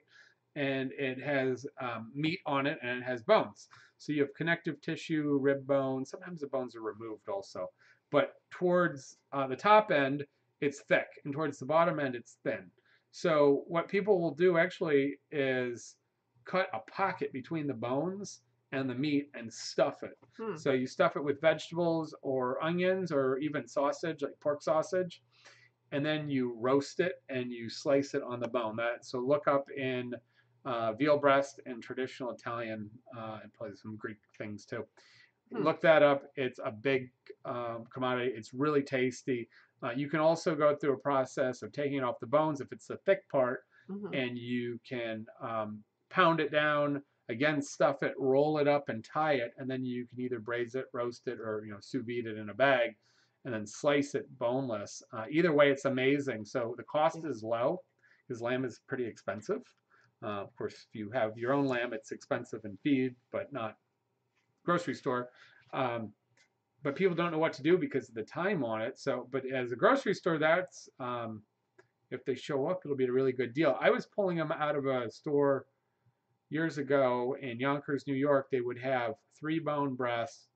and it has meat on it, and it has bones. So you have connective tissue, rib bones. Sometimes the bones are removed also. But towards the top end, it's thick, and towards the bottom end, it's thin. So what people will do actually is cut a pocket between the bones and the meat and stuff it. So you stuff it with vegetables or onions or even sausage, like pork sausage, and then you roast it and you slice it on the bone. So look up in veal breast and traditional Italian, and probably some Greek things too. Look that up. It's a big commodity. It's really tasty. You can also go through a process of taking off the bones if it's the thick part, and you can pound it down, again, stuff it, roll it up, and tie it, and then you can either braise it, roast it, or sous vide it in a bag, and then slice it boneless. Either way, it's amazing. So the cost is low because lamb is pretty expensive. Of course, if you have your own lamb, it's expensive in feed, but not grocery store. But people don't know what to do because of the time on it. So, but as a grocery store, that's if they show up, it'll be a really good deal. I was pulling them out of a store years ago in Yonkers, New York. They would have 3 bone breasts.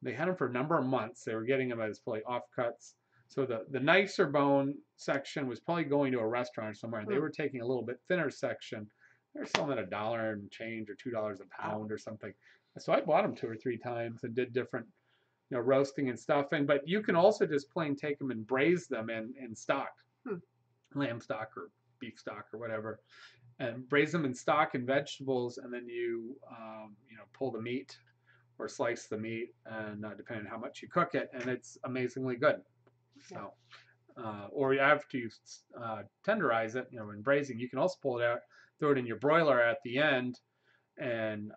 They had them for a number of months. They were getting them as probably offcuts. So the nicer bone section was probably going to a restaurant or somewhere. They were taking a little bit thinner section. They're selling at $1 and change or $2 a pound or something. So I bought them 2 or 3 times and did different roasting and stuffing. But you can also just plain take them and braise them in stock, lamb stock or beef stock or whatever, and braise them in stock and vegetables, and then you pull the meat or slice the meat, and depending on how much you cook it, and it's amazingly good. So, or after you tenderize it, in braising, you can also pull it out, throw it in your broiler at the end, and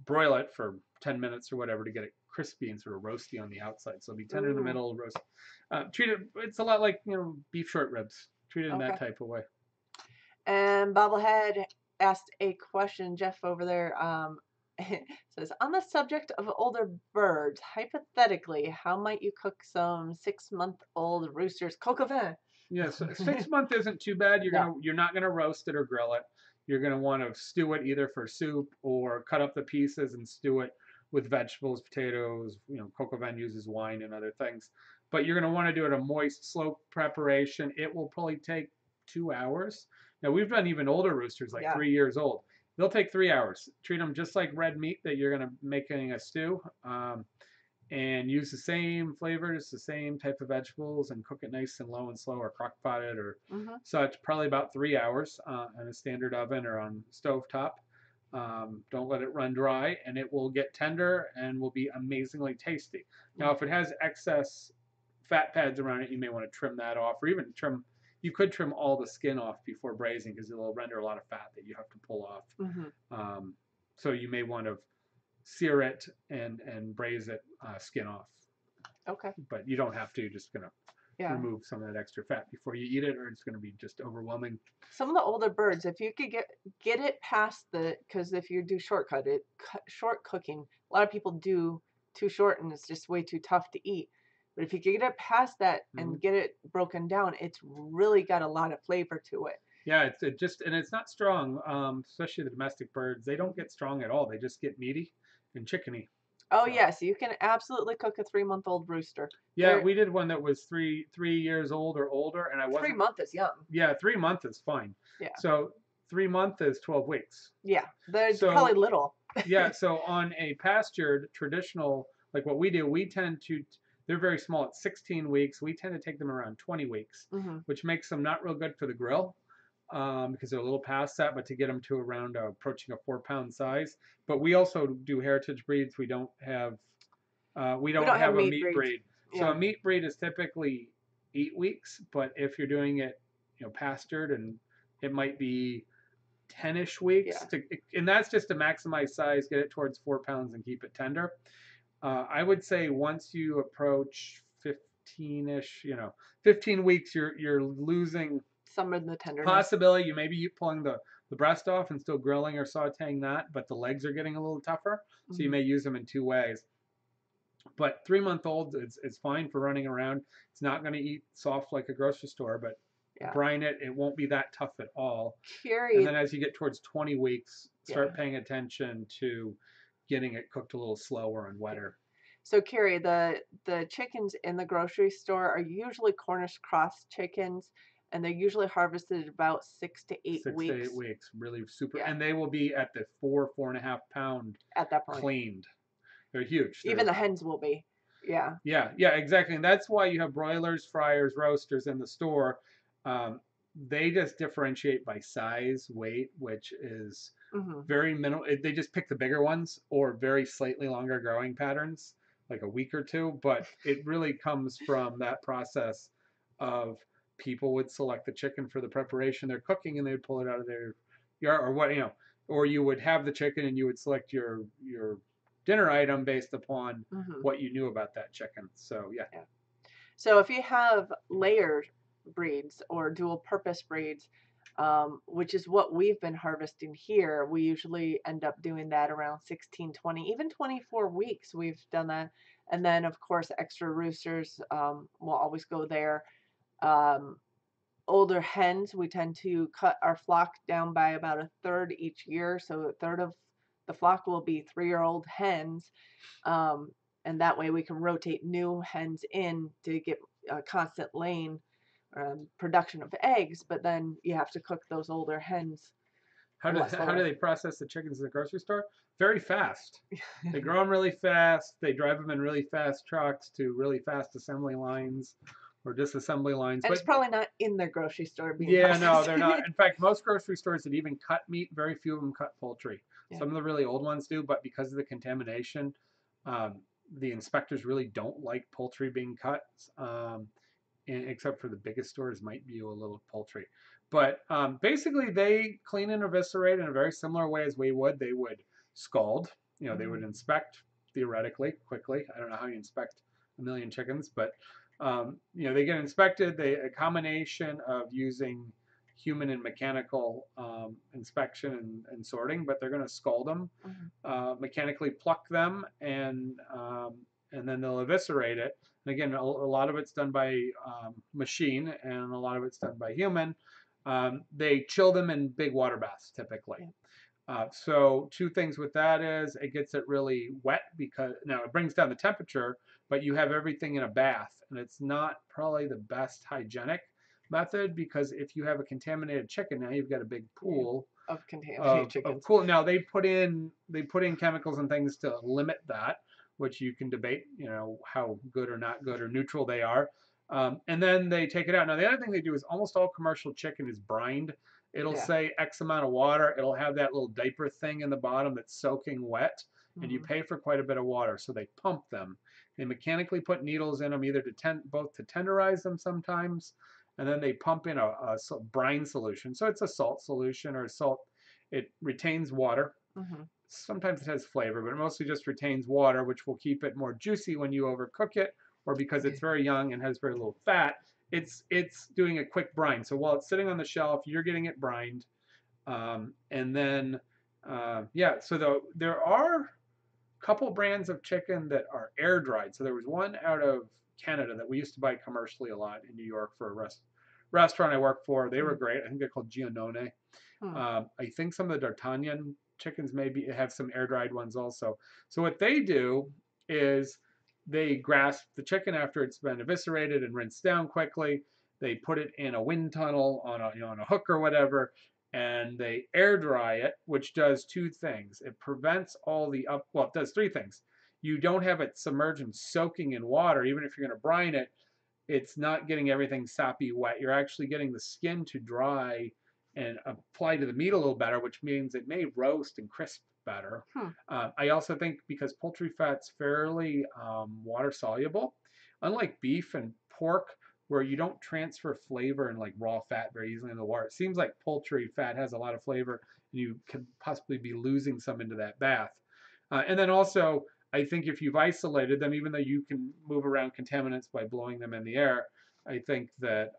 broil it for 10 minutes or whatever to get it crispy and sort of roasty on the outside. So it'll be tender in the middle, roast. Treat it. It's a lot like beef short ribs. Treat it in that type of way. And Bubblehead asked a question. Jeff over there says, on the subject of older birds, hypothetically, how might you cook some 6-month-old roosters coq au vin? Yes, 6 month isn't too bad. You're not gonna roast it or grill it. You're gonna want to stew it either for soup or cut up the pieces and stew it with vegetables, potatoes. Coq au vin uses wine and other things. But you're gonna want to do it a moist, slow preparation. It will probably take 2 hours. Now we've done even older roosters, like 3 years old. They'll take 3 hours. Treat them just like red meat that you're gonna make in a stew, and use the same flavors, the same type of vegetables, and cook it nice and low and slow, or crock potted or such. Probably about 3 hours in a standard oven or on stove top. Don't let it run dry, and it will get tender and will be amazingly tasty. Now, if it has excess fat pads around it, you may want to trim that off, or even trim. You could trim all the skin off before braising because it will render a lot of fat that you have to pull off. So you may want to sear it and braise it, skin off. Okay. But you don't have to. You're just gonna Yeah. remove some of that extra fat before you eat it, or it's gonna be just overwhelming. Some of the older birds, if you could get it past because if you do short cooking, a lot of people do too short and it's just way too tough to eat. But if you could get it past that Mhm. and get it broken down, it's really got a lot of flavor to it. Yeah, it just and it's not strong. Especially the domestic birds, they don't get strong at all. They just get meaty and chickeny. Oh So yes, you can absolutely cook a 3-month-old rooster. yeah, They're we did one that was three years old or older, and I three wasn't. month is young. Yeah, 3 month is fine. Yeah. So 3 month is 12 weeks. Yeah. They're probably So little. yeah, so on a pastured traditional, like what we do, we tend to, they're very small at 16 weeks. We tend to take them around 20 weeks, Hmm. which makes them not real good for the grill, because they're a little past that, but to get them to around approaching a 4 pound size. But we also do heritage breeds. We We don't don't have have a meat meat breeds. breed. So Yeah. a meat breed is typically 8 weeks, but if you're doing it, pastured, and it might be 10-ish weeks Yeah. and that's just to maximize size, get it towards 4 pounds and keep it tender. I would say once you approach 15-ish, 15 weeks, you're losing Some of the tenderness. possibility. You may be pulling the breast off and still grilling or sauteing that, but the legs are getting a little tougher, so you Hmm. may use them in two ways. But 3 month olds, it's fine for running around. It's not going to eat soft like a grocery store, but Yeah. brine it, it won't be that tough at all. And Curious. then as you get towards 20 weeks, start Yeah. paying attention to getting it cooked a little slower and wetter. So Carrie, the chickens in the grocery store are usually Cornish cross chickens, and they're usually harvested about 6 to 8 6 to 8 weeks. weeks, really super. Yeah. And they will be at the 4.5 pound At that point. cleaned. They're huge. Even the hens will be. Yeah. Yeah, exactly. And that's why you have broilers, fryers, roasters in the store. Um, they just differentiate by size, weight, which is Hmm. very minimal. They just pick the bigger ones or very slightly longer growing patterns, like a week or two. But it really comes from that process of people would select the chicken for the preparation they're cooking, and they would pull it out of their yard, or or you would have the chicken and you would select your dinner item based upon Hmm. what you knew about that chicken. So yeah. Yeah. So if you have layered breeds or dual purpose breeds, which is what we've been harvesting here, we usually end up doing that around 16, 20, even 24 weeks. We've done that. And then, of course, extra roosters will always go there. Um, Older hens, we tend to cut our flock down by about a third each year. So a third of the flock will be 3-year-old hens. Um, and that way we can rotate new hens in to get a constant laying production of eggs. But then you have to cook those older hens a lot How do slower. they process the chickens in the grocery store? Very fast. They grow them really fast. They drive them in really fast trucks to really fast assembly lines or disassembly lines. And it's But probably not in their grocery store being yeah, no, processed. they're not. In fact, most grocery stores that even cut meat, very few of them cut poultry. Yeah. Some of the really old ones do, but because of the contamination, um, the inspectors really don't like poultry being cut. Except for the biggest stores might view a little poultry. But basically, they clean and eviscerate in a very similar way as we would. They would scald. They would inspect theoretically quickly. I don't know how you inspect a million chickens, but they get inspected. A combination of using human and mechanical inspection and sorting, but they're going to scald them, mechanically pluck them, and then they'll eviscerate it. And again, a lot of it's done by machine, and a lot of it's done by human. They chill them in big water baths typically. Yeah. So two things with that is it gets it really wet, because now it brings down the temperature, but you have everything in a bath, and it's not probably the best hygienic method, because if you have a contaminated chicken, now you've got a big pool of contaminated of chickens. cool. Now they put in chemicals and things to limit that, which you can debate, how good or not good or neutral they are. And then they take it out. Now the other thing they do is almost all commercial chicken is brined. It'll say X amount of water. It'll have that little diaper thing in the bottom that's soaking wet, and you pay for quite a bit of water. So they pump them. They mechanically put needles in them, either both to tenderize them sometimes, and then they pump in a brine solution. So it's a salt solution or salt. It retains water. sometimes it has flavor, but it mostly just retains water, which will keep it more juicy when you overcook it, or because it's very young and has very little fat, it's doing a quick brine. So while it's sitting on the shelf, you're getting it brined, and then yeah. So there are a couple brands of chicken that are air dried. So there was one out of Canada that we used to buy commercially a lot in New York for a restaurant I worked for. They were great. I think they're called Giannone. Hmm. I think some of the D'Artagnan chickens maybe have some air dried ones also. So what they do is they grasp the chicken after it's been eviscerated and rinsed down quickly. They put it in a wind tunnel on on a hook or whatever, and they air dry it, which does two things. It prevents all the well, it does three things. You don't have it submerged and soaking in water, even if you're going to brine it. It's not getting everything soppy wet. You're actually getting the skin to dry and apply to the meat a little better, which means it may roast and crisp better. Hmm. I also think because poultry fat's fairly water soluble, unlike beef and pork, where you don't transfer flavor and like raw fat very easily in the water. It seems like poultry fat has a lot of flavor, and you could possibly be losing some into that bath. And then also, I think if you've isolated them, even though you can move around contaminants by blowing them in the air, I think that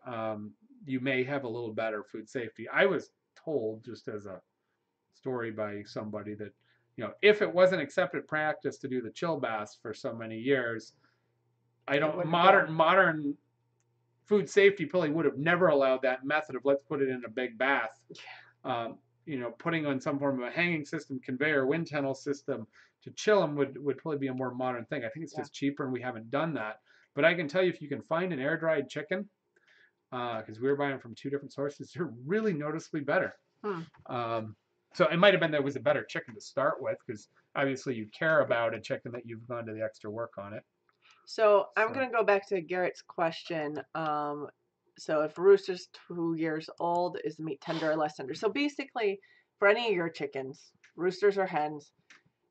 you may have a little better food safety. I was told, just as a story by somebody, that if it wasn't accepted practice to do the chill baths for so many years, I It don't wouldn't go. modern food safety probably would have never allowed that method of let's put it in a big bath. Putting on some form of a hanging system, conveyor, wind tunnel system to chill them would probably be a more modern thing. I think it's Yeah. just cheaper and we haven't done that. But I can tell you, if you can find an air dried chicken, because we were buying from two different sources, they're really noticeably better. Hmm. So it might have been that it was a better chicken to start with, because obviously you care about a chicken that you've gone to the extra work on it. So I'm So gonna go back to Garrett's question. So if rooster's 2 years old, is the meat tender or less tender? So basically, for any of your chickens, roosters or hens,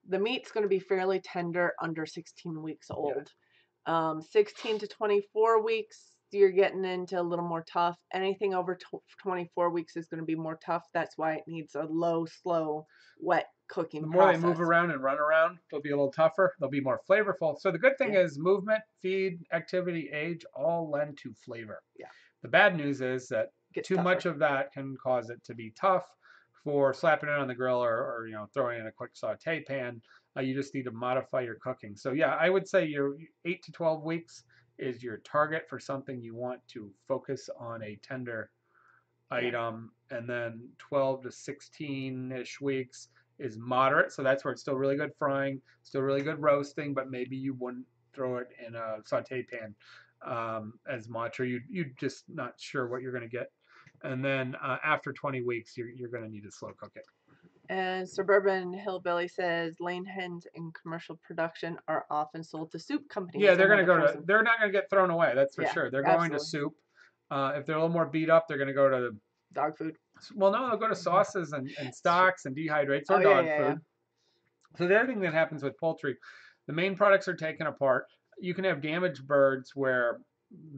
the meat's going to be fairly tender under 16 weeks yeah, old. 16 to 24 weeks, you're getting into a little more tough. Anything over 24 weeks is going to be more tough. That's why it needs a low, slow, wet cooking the more they move process. around and run around, they'll be a little tougher. They'll be more flavorful. So the good thing Yeah, is movement, feed, activity, age all lend to flavor. yeah, The bad news is that gets too much tougher. of that can cause it to be tough for slapping it on the grill, or throwing in a quick saute pan. You just need to modify your cooking. So yeah, I would say your 8 to 12 weeks is your target for something you want to focus on a tender Yeah. item, and then 12 to 16-ish weeks is moderate. So that's where it's still really good frying, still really good roasting, but maybe you wouldn't throw it in a saute pan as much, or you just not sure what you're going to get. And then after 20 weeks, you're going to need to slow cook it. And Suburban Hillbilly says lane hens in commercial production are often sold to soup companies Yeah, and other frozen. they're not going to get thrown away. That's for Yeah, sure. They're going to absolutely. soup. If they're a little more beat up, they're going to go to, Dog food. well, no, they'll go to sauces and It's true. stocks and dehydrates or Oh yeah, dog yeah, yeah. food. So the other thing that happens with poultry, the main products are taken apart. You can have damaged birds where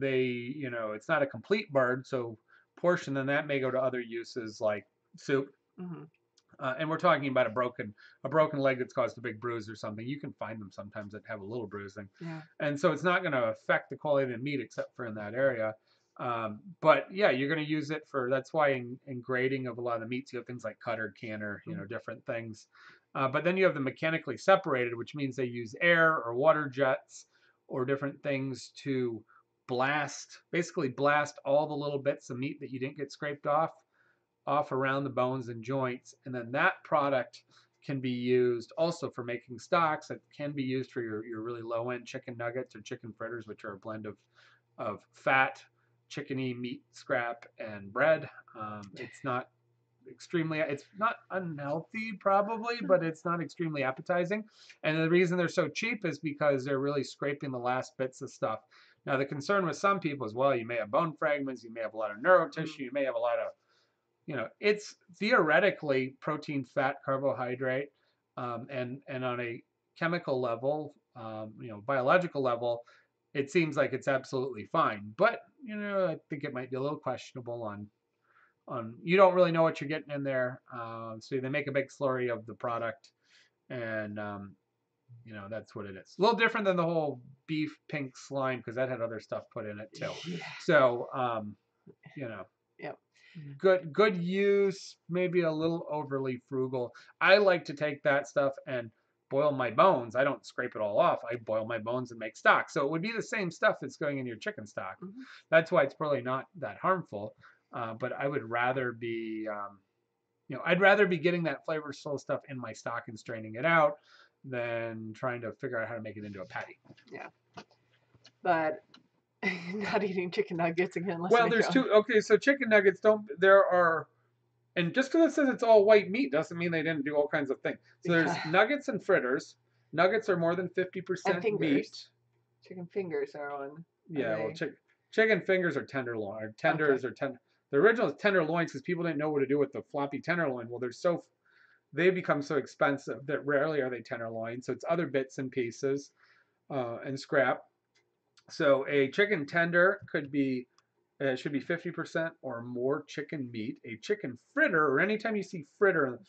it's not a complete bird, so portion, then that may go to other uses like soup. Hmm. And we're talking about a broken leg that's caused a big bruise or something. You can find them sometimes that have a little bruising, Yeah. and so it's not going to affect the quality of the meat except for in that area. But yeah, you're going to use it for. That's why in grading of a lot of the meats, you have things like cutter, canner, different things. But then you have them mechanically separated, which means they use air or water jets or different things to basically blast all the little bits of meat that you didn't get scraped off around the bones and joints. And then that product can be used also for making stocks. It can be used for your really low end chicken nuggets or chicken fritters, which are a blend of fat, chickeny meat scrap, and bread. It's not unhealthy probably, but it's not extremely appetizing. And the reason they're so cheap is because they're really scraping the last bits of stuff. Now the concern with some people is, well, you may have bone fragments, you may have a lot of neuro tissue, you may have a lot of it's theoretically protein, fat, carbohydrate, and on a chemical level, biological level, it seems like it's absolutely fine. But I think it might be a little questionable on you don't really know what you're getting in there. So they make a big slurry of the product, and you know, that's what it is. A little different than the whole beef pink slime because that had other stuff put in it too. Yeah. So you know, Yep. good use, maybe a little overly frugal. I like to take that stuff and boil my bones. I don't scrape it all off. I boil my bones and make stock. So it would be the same stuff that's going in your chicken stock. Mm-hmm. That's why it's probably not that harmful. But I would rather be, you know, I'd rather be getting that flavorful stuff in my stock and straining it out than trying to figure out how to make it into a patty. Yeah. But not eating chicken nuggets again. Well, there's two. Okay, so chicken nuggets don't. There are, and just because it says it's all white meat doesn't mean they didn't do all kinds of things. So there's Yeah. nuggets and fritters. Nuggets are more than 50% And fingers. meat. Chicken fingers are on. Yeah, well, they? chicken fingers are tenderloin. Or tenders Okay. are tender. The original is tenderloins because people didn't know what to do with the floppy tenderloin. Well, they become so expensive that rarely are they tenderloin. So it's other bits and pieces and scrap. So a chicken tender could be should be 50% or more chicken meat. A chicken fritter, or anytime you see fritter,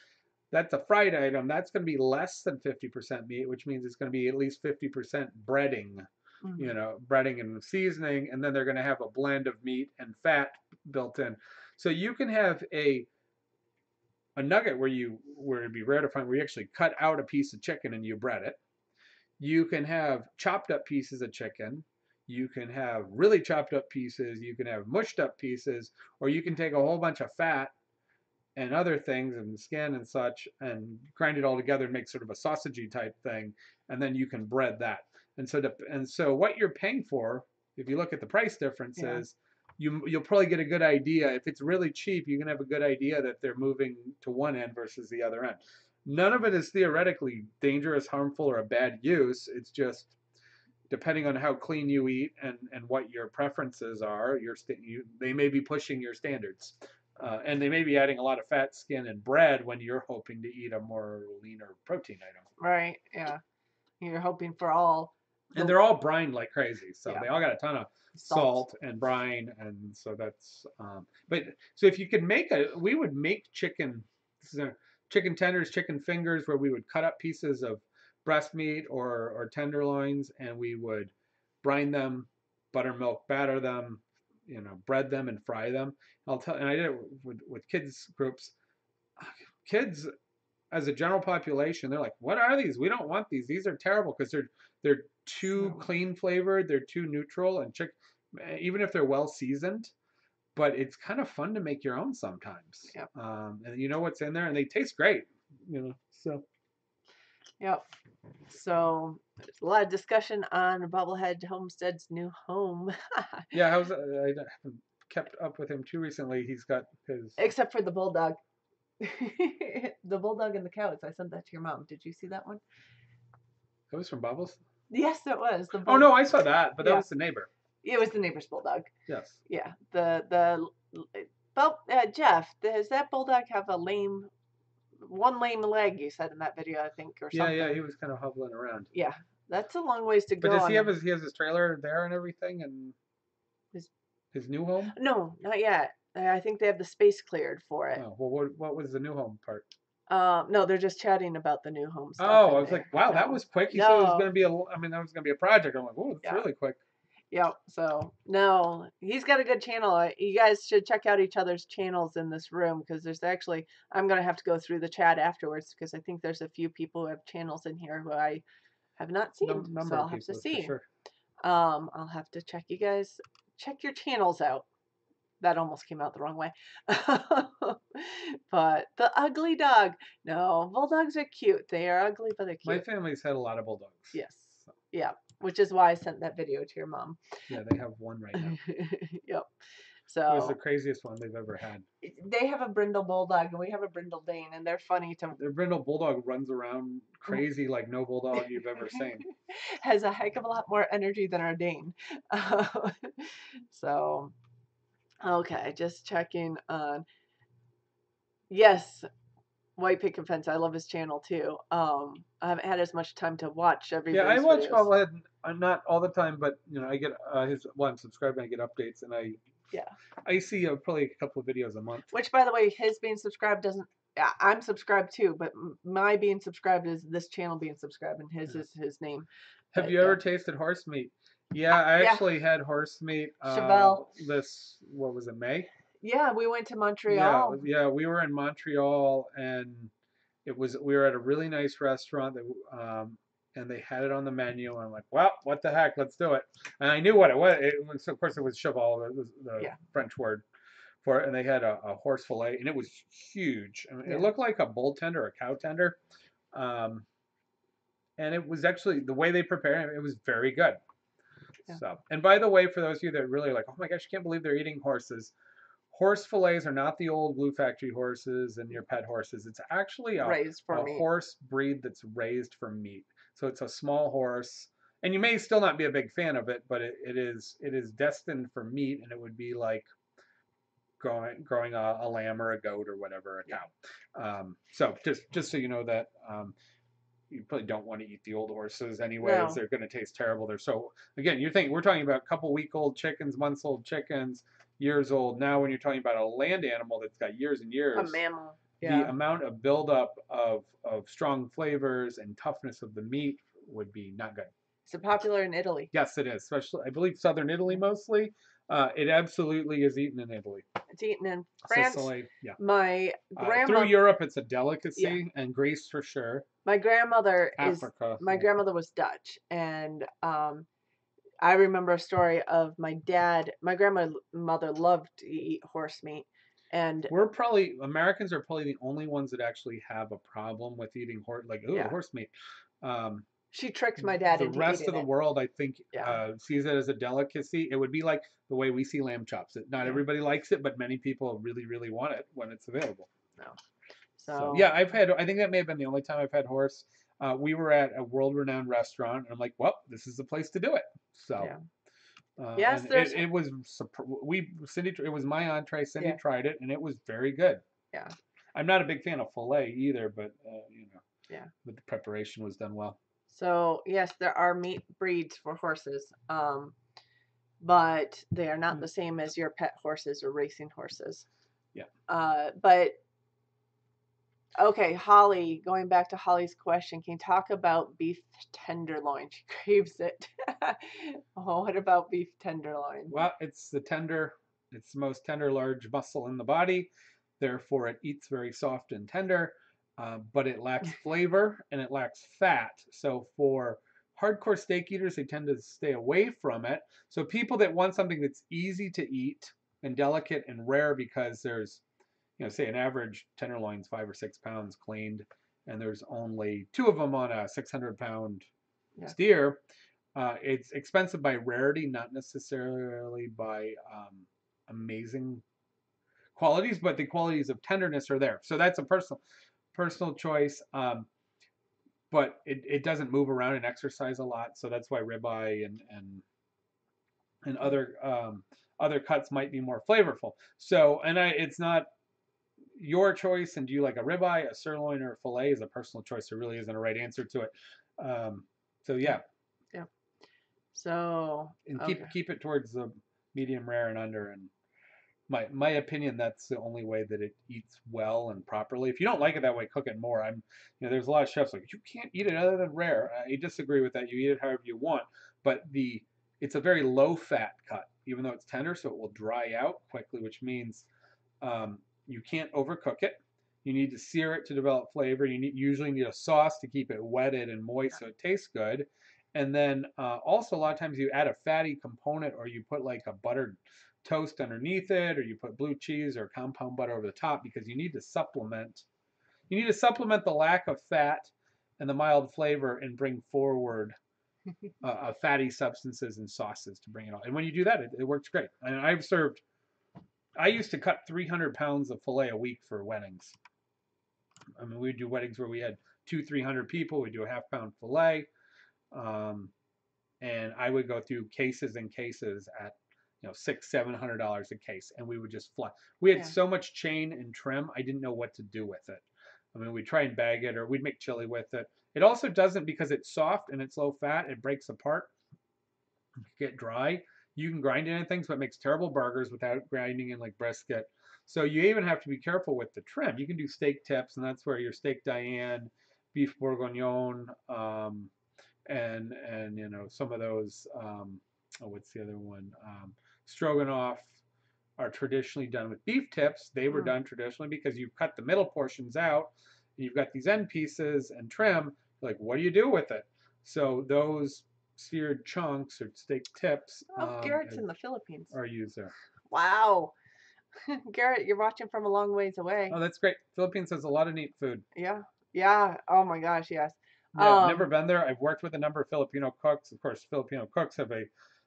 that's a fried item. That's going to be less than 50% meat, which means it's going to be at least 50% breading. Mm-hmm. You know, breading and seasoning, and then they're going to have a blend of meat and fat built in. So you can have a nugget where it'd be rare to find where you actually cut out a piece of chicken and you bread it. You can have chopped up pieces of chicken. You can have really chopped up pieces. You can have mushed up pieces, or you can take a whole bunch of fat and other things and skin and such and grind it all together and make sort of a sausagey type thing. And then you can bread that. And so what you're paying for, if you look at the price differences, you'll probably get a good idea. If it's really cheap, you can have a good idea that they're moving to one end versus the other end. None of it is theoretically dangerous, harmful, or a bad use. It's just depending on how clean you eat and what your preferences are, they may be pushing your standards. And they may be adding a lot of fat, skin, and bread when you're hoping to eat a more leaner protein item. Right. Yeah. You're hoping for all. And they're all brine like crazy, so Yeah. they all got a ton of salt and brine, and so that's. But so if you could we would make chicken tenders, chicken fingers, where we would cut up pieces of breast meat or tenderloins, and we would brine them, buttermilk batter them, you know, bread them and fry them. And I did it with kids groups. Kids as a general population, they're like, "What are these? We don't want these. These are terrible because they're too clean flavored. They're too neutral and even if they're well seasoned." But it's kind of fun to make your own sometimes. Yep. And you know what's in there, and they taste great. You know, so. Yep. So there's a lot of discussion on Bubblehead Homestead's new home. Yeah, I haven't kept up with him too recently. He's got his. Except for the bulldog. The bulldog and the cows. I sent that to your mom. Did you see that one? That was from Bubbles? Yes, it was. Oh no, I saw that, but that was the neighbor. It was the neighbor's bulldog. Yes. Yeah. Jeff, does that bulldog have one lame leg? You said in that video, I think, or something. Yeah, he was kind of hobbling around. Yeah, that's a long ways to go. But does he have his trailer there and everything, and his new home? No, not yet. I think they have the space cleared for it. Oh, well, what was the new home part? No, they're just chatting about the new home stuff. Oh, I was like, wow, that was quick. He said it was going to be that was going to be a project. I'm like, oh, it's really quick. Yeah, so no, he's got a good channel. You guys should check out each other's channels in this room because there's actually, I'm going to have to go through the chat afterwards because I think there's a few people who have channels in here who I have not seen. So I'll have to see. Sure. I'll have to check your channels out. That almost came out the wrong way. But the ugly dog. No, bulldogs are cute. They are ugly, but they're cute. My family's had a lot of bulldogs. Yes. So. Yeah. Which is why I sent that video to your mom. Yeah, they have one right now. Yep. So it was the craziest one they've ever had. They have a brindle bulldog and we have a brindle dane, and they're funny to. Their brindle bulldog runs around crazy like no bulldog you've ever seen. Has a heck of a lot more energy than our dane. So. Okay, just checking on. Yes, White Picket Fence. I love his channel too. I haven't had as much time to watch everybody's I watch videos. Bubblehead, not all the time, but you know, I get I'm subscribed and I get updates, and I see probably a couple of videos a month. Which, by the way, his being subscribed I'm subscribed too, but my being subscribed is this channel being subscribed, and his Yeah. is his name. Have But you ever tasted horse meat? Yeah, I yeah, actually had horse meat Chevelle. this, what was it, May? Yeah, we went to Yeah, Montreal. yeah, we were in Montreal and we were at a really nice restaurant that and they had it on the menu and I'm like, well, what the heck, let's do it. And I knew what it was. It was, of course, it was cheval, the Yeah, French word for it, and they had a horse fillet and it was huge. I mean, it yeah, looked like a bull tender or a cow tender. Um, and it was actually the way they prepared it, it was very good. yeah. So, and by the way, for those of you that really like, oh my gosh, I can't believe they're eating horses. Horse fillets are not the old glue factory horses and your pet horses. It's actually Raised for a meat. horse breed that's raised for meat. So it's a small horse, and you may still not be a big fan of it, but it is destined for meat, and it would be like growing a lamb or a goat or whatever, a cow. So just so you know that you probably don't want to eat the old horses anyways. No, They're going to taste terrible. They're so, again, we're talking about a couple week old chickens, months old chickens, years old. Now, when you're talking about a land animal that's got years and a years, mammal. the Yeah, amount of buildup of strong flavors and toughness of the meat would be not good. is it popular in Italy? Yes, it is, especially, I believe, southern Italy Yeah. mostly. It absolutely is eaten in Italy. It's eaten in France. Sicily, yeah. My Through grandmother, Europe, it's a yeah, delecacy, and Greece for sure. my grandmother is Africa, my yeah. grandmother was Dutch, and I remember a story of my dad. My grandmother loved to eat horse meat, and Americans are probably the only ones that actually have a problem with eating yeah, horse meat. Um, she tricked my dad the into rest eating of the it. world, I think, Yeah, sees it as a delicacy. It would be like the way we see lamb chops. Not yeah, everybody likes it, but many people really, really want it when it's available. no. So So yeah, I think that may have been the only time I've had horse. We were at a world-renowned restaurant, and I'm like, well, this is the place to do it. So. yeah, yes, And there's it was Cindy, it was my entree. Cindy yeah, tried it and it was very good. yeah, I'm not a big fan of filet either, but yeah. but the preparation was done well. So yes, there are meat breeds for horses, but they are not Mm. the same as your pet horses or racing horses. Yeah. But okay, Holly, going back to Holly's question, can you talk about beef tenderloin? She craves it. Oh, what about beef tenderloin? Well, it's the most tender large muscle in the body. Therefore, it eats very soft and tender, but it lacks flavor and it lacks fat. So for hardcore steak eaters, they tend to stay away from it. So people that want something that's easy to eat and delicate and rare because there's say an average tenderloin's 5 or 6 pounds cleaned, and there's only two of them on a 600-pound Yeah. steer. It's expensive by rarity, not necessarily by amazing qualities, but the qualities of tenderness are there. So that's a personal choice. But it doesn't move around and exercise a lot, so that's why ribeye and other cuts might be more flavorful. So it's not your choice, and do you like a ribeye, a sirloin, or a fillet is a personal choice. There really isn't a right answer to it. So yeah, Yeah. So and okay. keep it towards the medium rare and under. And my opinion, that's the only way that it eats well and properly. If you don't like it that way, cook it more. There's a lot of chefs like you can't eat it other than rare. I disagree with that. You eat it however you want, but it's a very low fat cut, even though it's tender, so it will dry out quickly, which means you can't overcook it. You need to sear it to develop flavor. You usually need a sauce to keep it wetted and moist so it tastes good. And then also a lot of times you add a fatty component, or you put like a buttered toast underneath it, or you put blue cheese or compound butter over the top because you need to supplement. You need to supplement the lack of fat and the mild flavor and bring forward fatty substances and sauces to bring it on. And when you do that, it works great. And I used to cut 300 pounds of filet a week for weddings. I mean, we'd do weddings where we had 300 people. We'd do a half-pound filet, and I would go through cases and cases at $600-700 a case, and we would just fly. We had so much chain and trim, I didn't know what to do with it. I mean, we'd try and bag it, or we'd make chili with it. It also doesn't, because it's soft and it's low fat, it breaks apart, get dry. You can grind it in things, but it makes terrible burgers without grinding in like brisket. So you even have to be careful with the trim. You can do steak tips, and that's where your steak Diane, beef bourguignon, and some of those. Oh, what's the other one? Stroganoff are traditionally done with beef tips. They were done traditionally because you cut the middle portions out, and you've got these end pieces and trim. Like, what do you do with it? So those seared chunks or steak tips Oh, Garrett's in the Philippines. are used there. Wow. Garrett, you're watching from a long ways away. Oh, that's great. Philippines has a lot of neat food. Yeah. Yeah. Oh my gosh, yes. Yeah, I've never been there. I've worked with a number of Filipino cooks. Of course, Filipino cooks have a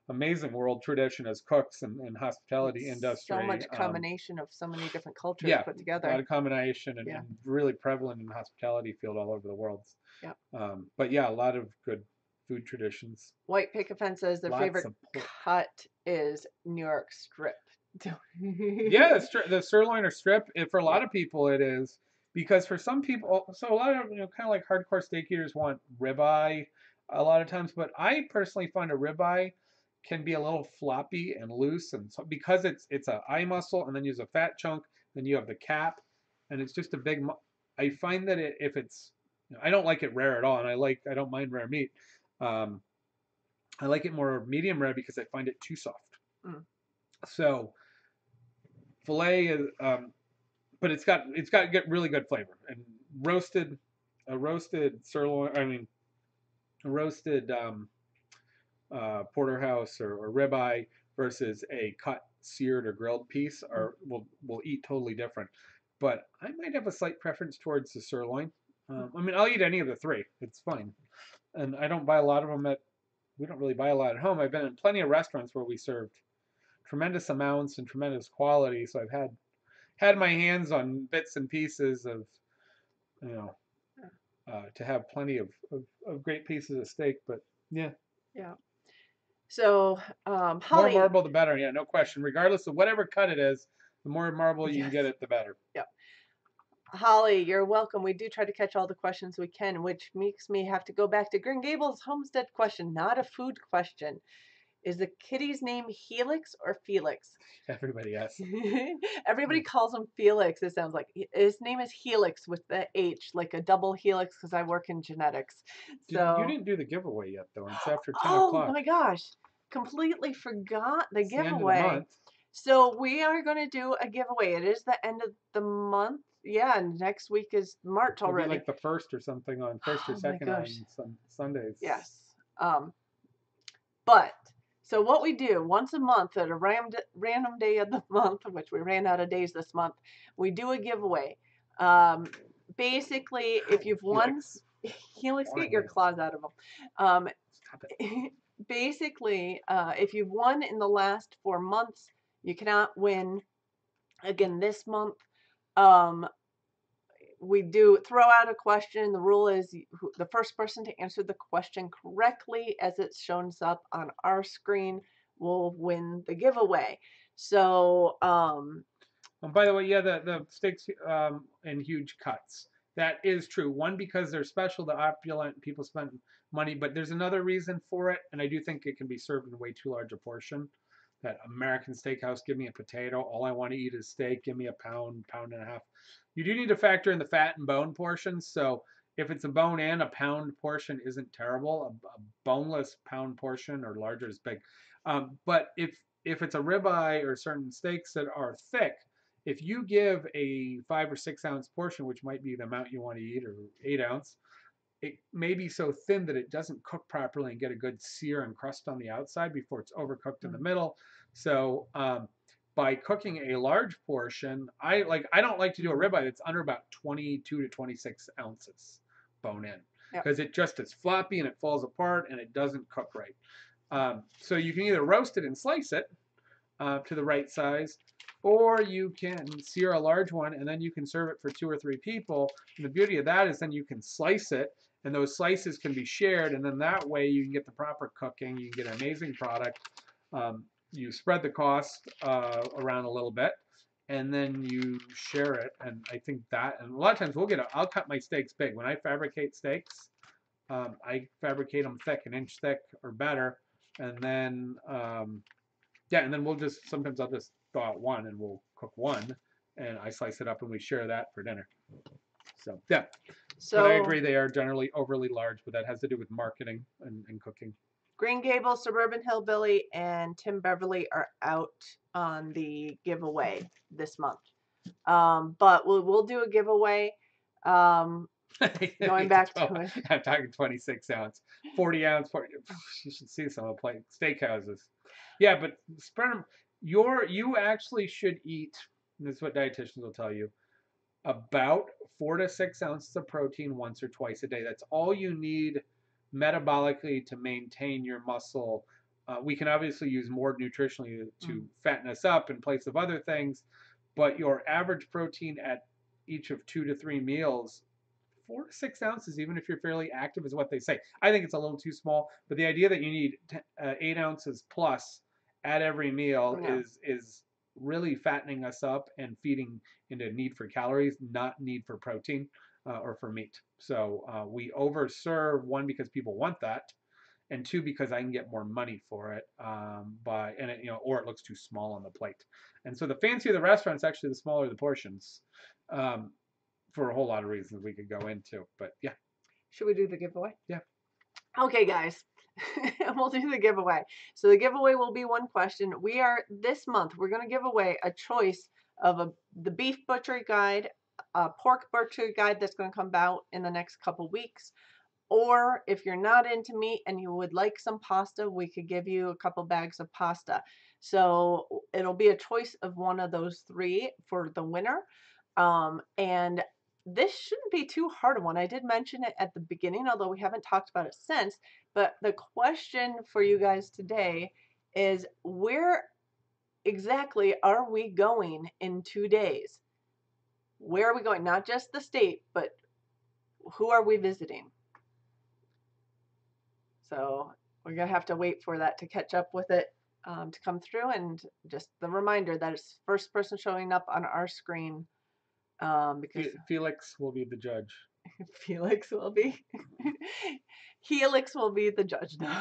amazing world tradition as cooks and hospitality industry. So much combination of so many different cultures put A together. lot of combination and really prevalent in the hospitality field all over the world. Yeah. But yeah, a lot of good food traditions. White Picket Fence says their favorite cut is New York strip. Yeah, the sirloin or strip. For a lot of people, it is. Because for some people, so a lot of, kind of like hardcore steak eaters want ribeye a lot of times, but I personally find a ribeye can be a little floppy and loose, and so because it's a eye muscle, and then you use a fat chunk, then you have the cap, and it's just a big. I find that if it's, I don't like it rare at all, and I don't mind rare meat. I like it more medium rare because I find it too soft. So filet is. But it's got really good flavor, and a roasted sirloin. I mean, a roasted porterhouse or ribeye versus a cut, seared, or grilled piece will eat totally different. But I might have a slight preference towards the sirloin. I mean, I'll eat any of the three. It's fine, and I don't buy a lot of them we don't really buy a lot at home. I've been in plenty of restaurants where we served tremendous amounts and tremendous quality, so I've had my hands on bits and pieces of, to have plenty of great pieces of steak, but yeah. Yeah. So, Holly. More marble, the better. Yeah, no question. Regardless of whatever cut it is, the more marble you can get it, the better. Yeah. Holly, you're welcome. We do try to catch all the questions we can, which makes me have to go back to Green Gables homestead question, not a food question. Is the kitty's name Helix or Felix? Everybody asks. Everybody calls him Felix. It sounds like his name is Helix with the H, like a double helix, because I work in genetics. So you didn't do the giveaway yet, though. It's after 10 o'clock. Oh my gosh, completely forgot the giveaway. The end of the month. So we are going to do a giveaway. It is the end of the month. Yeah, next week is March already. It'll be like the first or something on first or second on Sundays. Yes. But. So what we do once a month at a random day of the month, which we ran out of days this month, we do a giveaway. Basically, if you've won, Helix, get your claws out of them. Basically, if you've won in the last 4 months, you cannot win again this month. We do throw out a question. The rule is the first person to answer the question correctly as it shows up on our screen will win the giveaway. So, by the way, yeah, the steaks in huge cuts. That is true. One, because they're special to opulent, people spend money, but there's another reason for it, and I do think it can be served in way too large a portion. That American steakhouse, give me a potato. All I want to eat is steak. Give me a pound and a half. You do need to factor in the fat and bone portions. So if it's a bone and a pound portion isn't terrible. A boneless pound portion or larger is big. But if it's a ribeye or certain steaks that are thick, if you give a 5 or 6 ounce portion, which might be the amount you want to eat, or 8 ounce, it may be so thin that it doesn't cook properly and get a good sear and crust on the outside before it's overcooked in the middle. So by cooking a large portion, I don't like to do a ribeye that's under about 22 to 26 ounces bone in, because it just is floppy and it falls apart and it doesn't cook right. So you can either roast it and slice it to the right size, or you can sear a large one and then you can serve it for 2 or 3 people. And the beauty of that is then you can slice it, and those slices can be shared, and then that way you can get the proper cooking, you can get an amazing product. You spread the cost around a little bit, and then you share it. And I think that, and a lot of times I'll cut my steaks big. When I fabricate steaks, I fabricate them thick, an inch thick or better, and then Yeah, and then sometimes I'll just thaw out one and we'll cook one, and I slice it up and we share that for dinner. So yeah, but I So agree they are generally overly large, but that has to do with marketing and cooking. Green Gables, Suburban Hillbilly, and Tim Beverly are out on the giveaway this month. But we'll do a giveaway. Um, going back to it. I'm talking 26 ounce, 40 ounce. 40, you should see some of the steakhouses. Yeah, but spread them. You actually should eat. This is what dietitians will tell you. About 4 to 6 ounces of protein once or twice a day. That's all you need metabolically to maintain your muscle. We can obviously use more nutritionally to fatten us up in place of other things, but your average protein at each of 2 to 3 meals, 4 to 6 ounces, even if you're fairly active, is what they say. I think it's a little too small, but the idea that you need 8 ounces plus at every meal Yeah. is really fattening us up and feeding into need for calories, not need for protein or for meat. So we overserve, one, because people want that, and two, because I can get more money for it or it looks too small on the plate. And so the fancier the restaurants, actually, the smaller the portions. For a whole lot of reasons we could go into, but yeah. Should we do the giveaway? Yeah. Okay, guys. We'll do the giveaway. So the giveaway will be one question. This month, we're going to give away a choice of the beef butchery guide, a pork butchery guide that's going to come out in the next couple weeks. Or if you're not into meat and you would like some pasta, we could give you a couple bags of pasta. So it'll be a choice of one of those three for the winner. And this shouldn't be too hard a one. I did mention it at the beginning, although we haven't talked about it since. But the question for you guys today is, where exactly are we going in 2 days? Where are we going? Not just the state, but who are we visiting? So we're going to have to wait for that to catch up with it to come through. And just the reminder that it's first person showing up on our screen because Felix will be the judge. Felix will be. Helix will be the judge. No,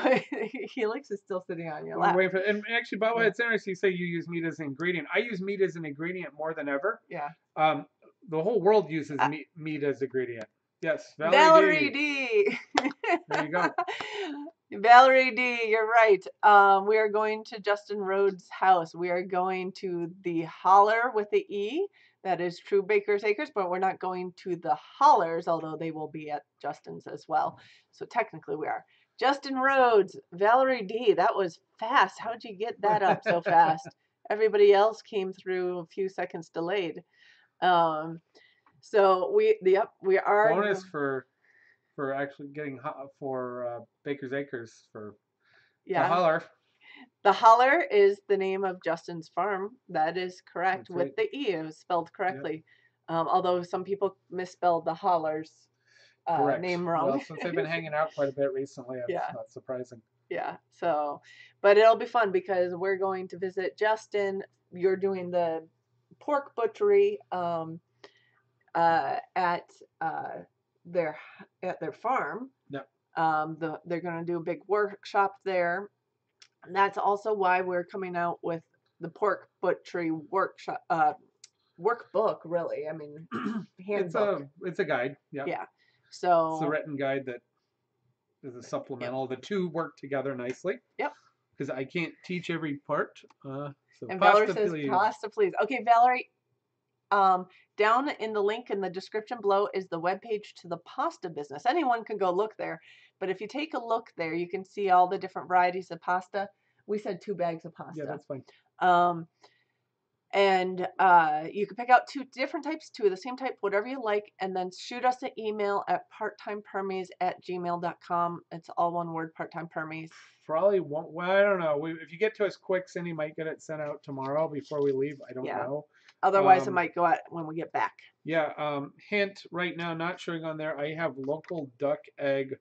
Helix is still sitting on your lap. And actually, Bobblehead, it's interesting you say you use meat as an ingredient. I use meat as an ingredient more than ever. Yeah. The whole world uses meat as ingredient. Yes, Valerie D. There you go. Valerie D, you're right. We are going to Justin Rhodes' house. We are going to the Holler with the E. That is True Baker's Acres, but we're not going to the Hollers, although they will be at Justin's as well. So technically we are. Justin Rhodes, Valerie D, that was fast. How'd you get that up so fast? Everybody else came through a few seconds delayed. So we are bonus for actually getting for Baker's Acres for the Holler. The Holler is the name of Justin's farm. That is correct. That's with right. The E, it was spelled correctly. Yep. Although some people misspelled the Holler's name wrong. Well, since they've been hanging out quite a bit recently, it's not surprising. Yeah. So, but it'll be fun because we're going to visit Justin. You're doing the pork butchery at their farm. Yep. They're going to do a big workshop there. And that's also why we're coming out with the pork butchery workshop workbook. Really, I mean, handbook. It's a guide. Yeah. Yeah. So it's a written guide that is a supplemental. Yep. The two work together nicely. Yep. Because I can't teach every part. So and Valerie says, "Pasta, please." Okay, Valerie. Down in the link in the description below is the webpage to the pasta business. Anyone can go look there. But if you take a look there, you can see all the different varieties of pasta. We said 2 bags of pasta. Yeah, that's fine. And you can pick out 2 different types, 2 of the same type, whatever you like, and then shoot us an email at parttimepermies@gmail.com. It's all one word, parttimepermies. Probably won't. Well, I don't know. If you get to us quick, Cindy might get it sent out tomorrow before we leave. I don't know. Otherwise, it might go out when we get back. Yeah. Hint, right now, not showing on there, I have local duck egg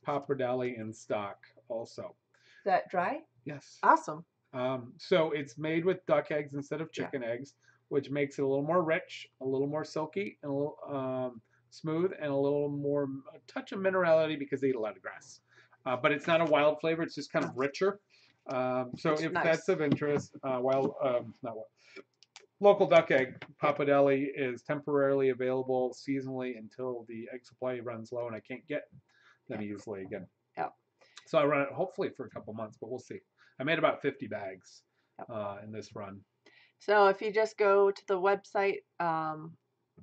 pappardelle in stock also. Is that dry? Yes. Awesome. So it's made with duck eggs instead of chicken eggs, which makes it a little more rich, a little more silky, and a little smooth, and a touch of minerality because they eat a lot of grass. But it's not a wild flavor. It's just kind of richer. So It's if nice. that's of interest, local duck egg pappardelle is temporarily available seasonally until the egg supply runs low and I can't get them easily again. Yeah. So I run it hopefully for a couple months, but we'll see. I made about 50 bags Yep. in this run. So if you just go to the website,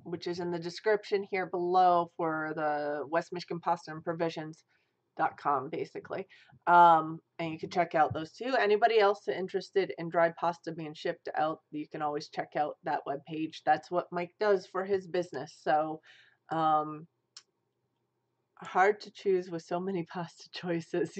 which is in the description here below for the West Michigan Pasta and Provisions.com, basically. And you can check out those two. Anybody else interested in dried pasta being shipped out, you can always check out that webpage. That's what Mike does for his business. So, hard to choose with so many pasta choices.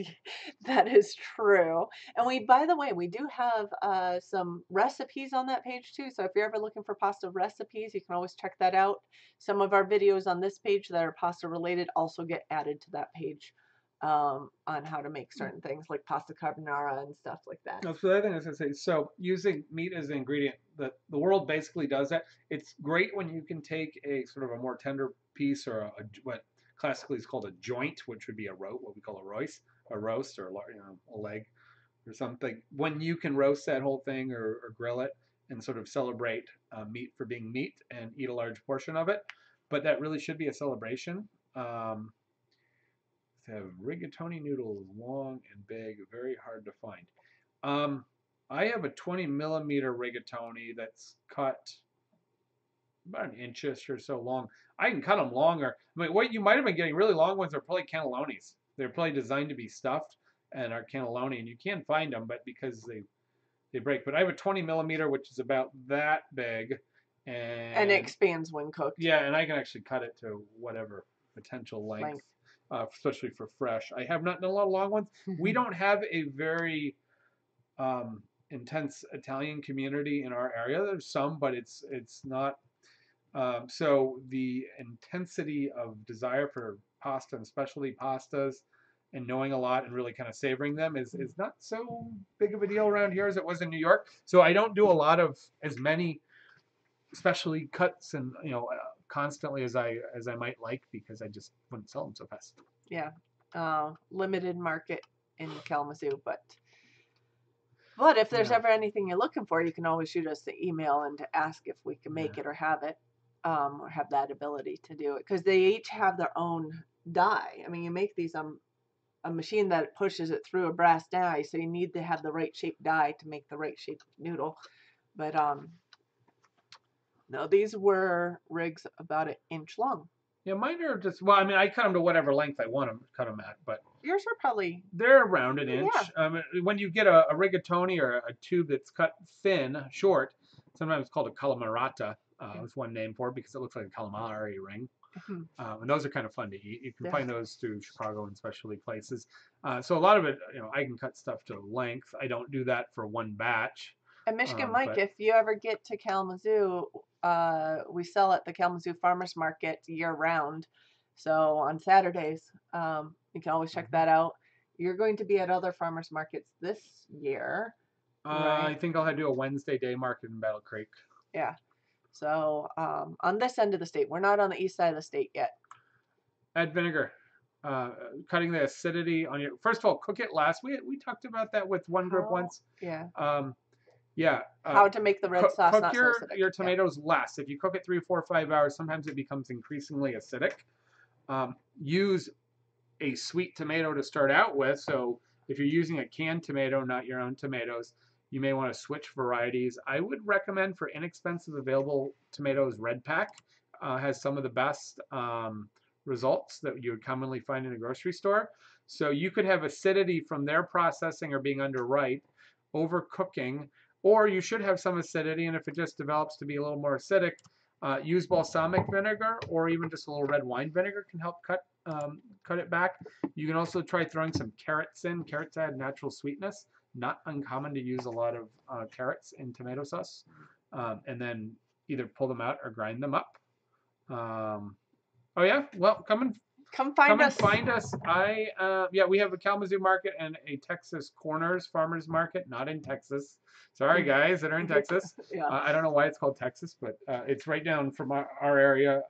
That is true. And we, by the way, we do have some recipes on that page too. So if you're ever looking for pasta recipes, you can always check that out. Some of our videos on this page that are pasta related also get added to that page on how to make certain things like pasta carbonara and stuff like that. That's the other thing I was going to say. So using meat as an ingredient, the world basically does that. It's great when you can take a sort of a more tender piece or what classically is called a joint, which would be what we call a roast, or a leg or something. When you can roast that whole thing or grill it and sort of celebrate meat for being meat and eat a large portion of it, but that really should be a celebration. They have rigatoni noodles, long and big, very hard to find. I have a 20 millimeter rigatoni that's cut about an inch or so long. I can cut them longer. I mean, what you might have been getting really long ones are probably cannellonis. They're probably designed to be stuffed and are cannelloni, and you can find them, but because they break. But I have a 20 millimeter, which is about that big, And it expands when cooked. Yeah, and I can actually cut it to whatever potential length. Especially for fresh. I have not done a lot of long ones. We don't have a very intense Italian community in our area. There's some, but it's not. So the intensity of desire for pasta and specialty pastas and knowing a lot and really kind of savoring them is not so big of a deal around here as it was in New York. So I don't do a lot of as many specialty cuts and constantly as I might like, because I just wouldn't sell them so fast. Yeah, limited market in Kalamazoo, but if there's ever anything you're looking for, you can always shoot us the email and to ask if we can make it or have it, or have that ability to do it, because they each have their own die. I mean, you make these on a machine that pushes it through a brass die, so you need to have the right shaped die to make the right shaped noodle. But no, these were rigs about an inch long. Yeah, mine are just, well, I mean, I cut them to whatever length I want to cut them at, but yours are probably, they're around an inch. Yeah. When you get a rigatoni or a tube that's cut thin, short, sometimes it's called a calamarata. That's one name for it, because it looks like a calamari ring. And those are kind of fun to eat. You can find those through Chicago and specialty places. So a lot of it, I can cut stuff to length. I don't do that for one batch. And Michigan Mike, if you ever get to Kalamazoo, we sell at the Kalamazoo Farmers Market year round. So on Saturdays, you can always check that out. You're going to be at other farmers markets this year. Right? I think I'll have to do a Wednesday day market in Battle Creek. Yeah. So on this end of the state, we're not on the east side of the state yet. Add vinegar. Cutting the acidity on your, first of all, cook it last. We talked about that with one group once. Yeah. Yeah. How to make the red sauce cook not your, so acidic. your tomatoes less. If you cook it 3, 4, 5 hours, sometimes it becomes increasingly acidic. Use a sweet tomato to start out with. So if you're using a canned tomato, not your own tomatoes, you may want to switch varieties. I would recommend, for inexpensive available tomatoes, Red Pack has some of the best results that you would commonly find in a grocery store. So you could have acidity from their processing or being underripe, overcooking, or you should have some acidity, and if it just develops to be a little more acidic, use balsamic vinegar or even just a little red wine vinegar can help cut it back. You can also try throwing some carrots in. Carrots add natural sweetness. Not uncommon to use a lot of carrots in tomato sauce, and then either pull them out or grind them up. Oh yeah, well, come find us. Yeah, we have a Kalamazoo market and a Texas Corners farmers market, not in Texas. Sorry guys that are in Texas. Yeah. I don't know why it's called Texas, but it's right down from our area.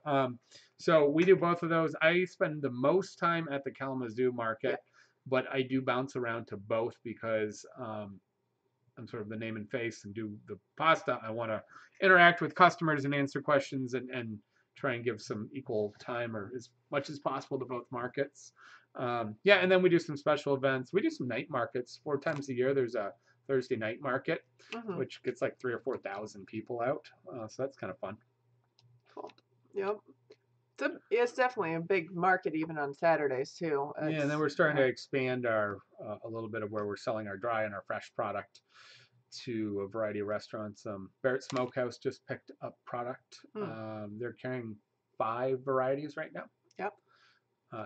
So we do both of those. I spend the most time at the Kalamazoo market. but I do bounce around to both because I'm sort of the name and face and do the pasta. I want to interact with customers and answer questions and try and give some equal time or as much as possible to both markets. Yeah, and then we do some special events. We do some night markets 4 times a year. There's a Thursday night market, which gets like 3,000 or 4,000 people out. So that's kind of fun. Cool. Yep. It's definitely a big market even on Saturdays too. Yeah, and then we're starting to expand our a little bit of where we're selling our dry and our fresh product to a variety of restaurants. Barrett Smokehouse just picked up product. They're carrying 5 varieties right now. Yep.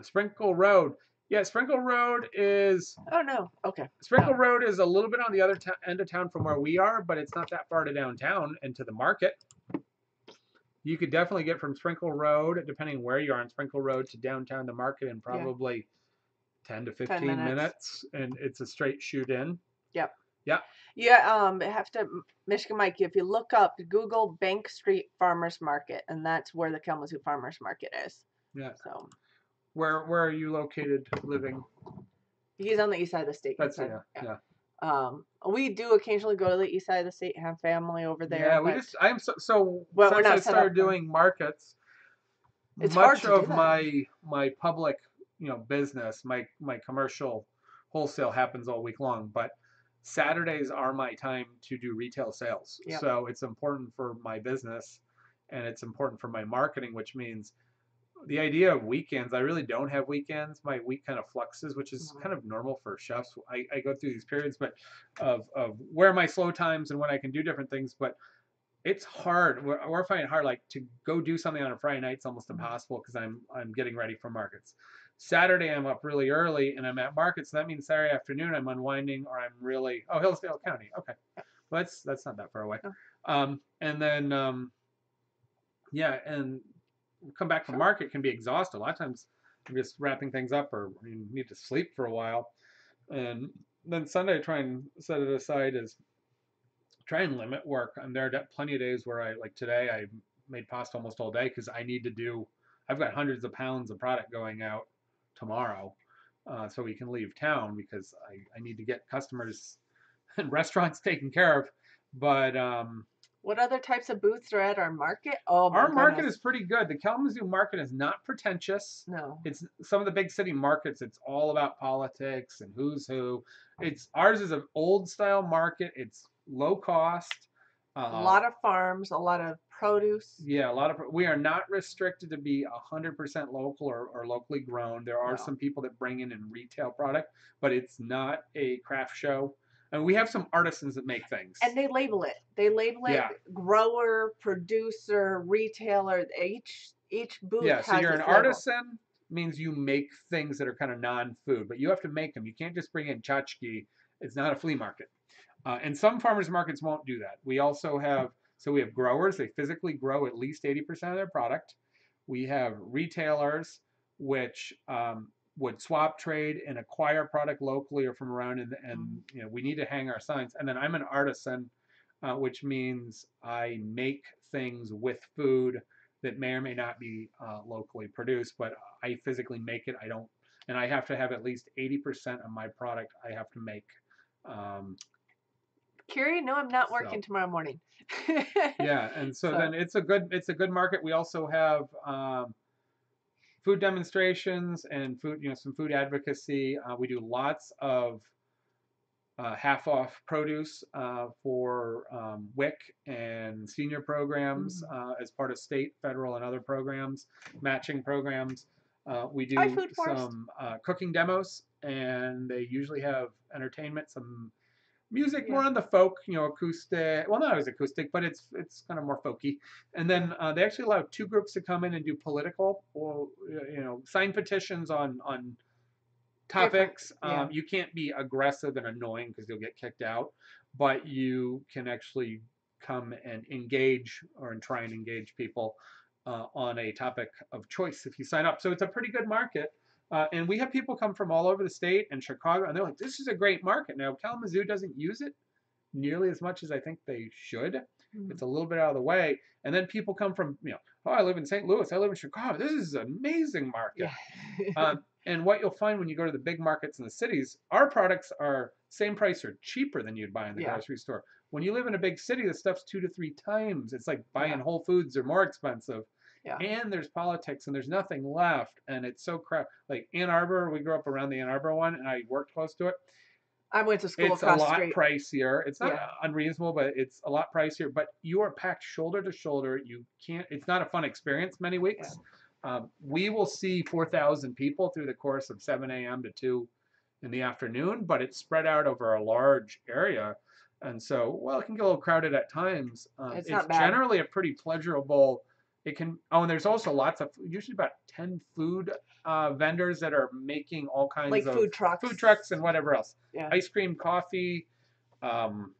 Sprinkle Road. Yeah, Sprinkle Road is. Oh no. Okay. Sprinkle Road is a little bit on the other end of town from where we are, but it's not that far to downtown and to the market. You could definitely get from Sprinkle Road, depending where you are on Sprinkle Road, to downtown the market in probably 10 to 15 minutes, and it's a straight shoot in. Yep. Yeah. Yeah. Have to Michigan Mike. If you look up Google Bank Street Farmers Market, and that's where the Kalamazoo Farmers Market is. Yeah. So. Where are you located, living? He's on the east side of the state. That's yeah. We do occasionally go to the east side of the state, have family over there. Yeah, I'm so well, since I started doing markets, it's much hard to of my public, business, my commercial wholesale happens all week long, but Saturdays are my time to do retail sales. Yep. So it's important for my business and it's important for my marketing, which means the idea of weekends, I really don't have weekends. My week kind of fluxes, which is kind of normal for chefs. I go through these periods, but of where are my slow times and when I can do different things. But it's hard. We're finding it hard. Like to go do something on a Friday night, it's almost impossible because I'm getting ready for markets. Saturday I'm up really early and I'm at markets. So that means Saturday afternoon I'm unwinding or I'm really Hillsdale County. Okay, well, that's not that far away. And then and come back from market can be exhausted. A lot of times I'm just wrapping things up or you need to sleep for a while. And then Sunday I try and set it aside as try and limit work. And there are plenty of days where like today I made pasta almost all day because I've got hundreds of pounds of product going out tomorrow. So we can leave town because I need to get customers and restaurants taken care of. But what other types of booths are at our market? Oh, our market is pretty good. The Kalamazoo market is not pretentious. No. It's some of the big city markets. It's all about politics and who's who. Ours is an old style market. It's low cost. A lot of farms, a lot of produce. Yeah, we are not restricted to be 100% local or locally grown. There are some people that bring in retail product, but it's not a craft show. And we have some artisans that make things. And they label it. They label it grower, producer, retailer. Each booth has so you're an artisan means you make things that are kind of non-food, but you have to make them. You can't just bring in tchotchke. It's not a flea market. And some farmers markets won't do that. We also have growers. They physically grow at least 80% of their product. We have retailers, which would swap trade and acquire product locally or from around, and we need to hang our signs. And then I'm an artisan, which means I make things with food that may or may not be locally produced, but I physically make it. And I have to have at least 80% of my product I have to make. Carrie, no, I'm not working tomorrow morning. Yeah, and so then it's a good market. We also have food demonstrations and some food advocacy. We do lots of half off produce for WIC and senior programs as part of state, federal, and other programs, matching programs. We do some cooking demos, and they usually have entertainment, some music, more on the folk, acoustic. Well, not always acoustic, but it's kind of more folky. And then they actually allow 2 groups to come in and do political, or sign petitions on topics. You can't be aggressive and annoying because you'll get kicked out, but you can actually come and engage and try and engage people on a topic of choice if you sign up. So it's a pretty good market. And we have people come from all over the state and Chicago, and they're like, this is a great market. Now, Kalamazoo doesn't use it nearly as much as I think they should. It's a little bit out of the way. And then people come from, I live in St. Louis. I live in Chicago. This is an amazing market. Yeah. And what you'll find when you go to the big markets in the cities, our products are same price or cheaper than you'd buy in the Yeah. grocery store. When you live in a big city, the stuff's 2 to 3 times. It's like buying Yeah. Whole Foods are more expensive. Yeah. And there's politics and there's nothing left. And it's so crap. Like Ann Arbor, we grew up around the Ann Arbor one and I worked close to it. I went to school It's a across the lot street. pricier. It's not Yeah. unreasonable, but it's a lot pricier. But you are packed shoulder to shoulder. You can't. It's not a fun experience many weeks. We will see 4,000 people through the course of 7 a.m. to 2 in the afternoon, but it's spread out over a large area, and so well, it can get a little crowded at times. It's It's not bad. generally a pretty pleasurable. It can. Oh, and there's also lots of usually about 10 food vendors that are making all kinds Like of food trucks. and whatever else. Yeah. Ice cream, coffee, um,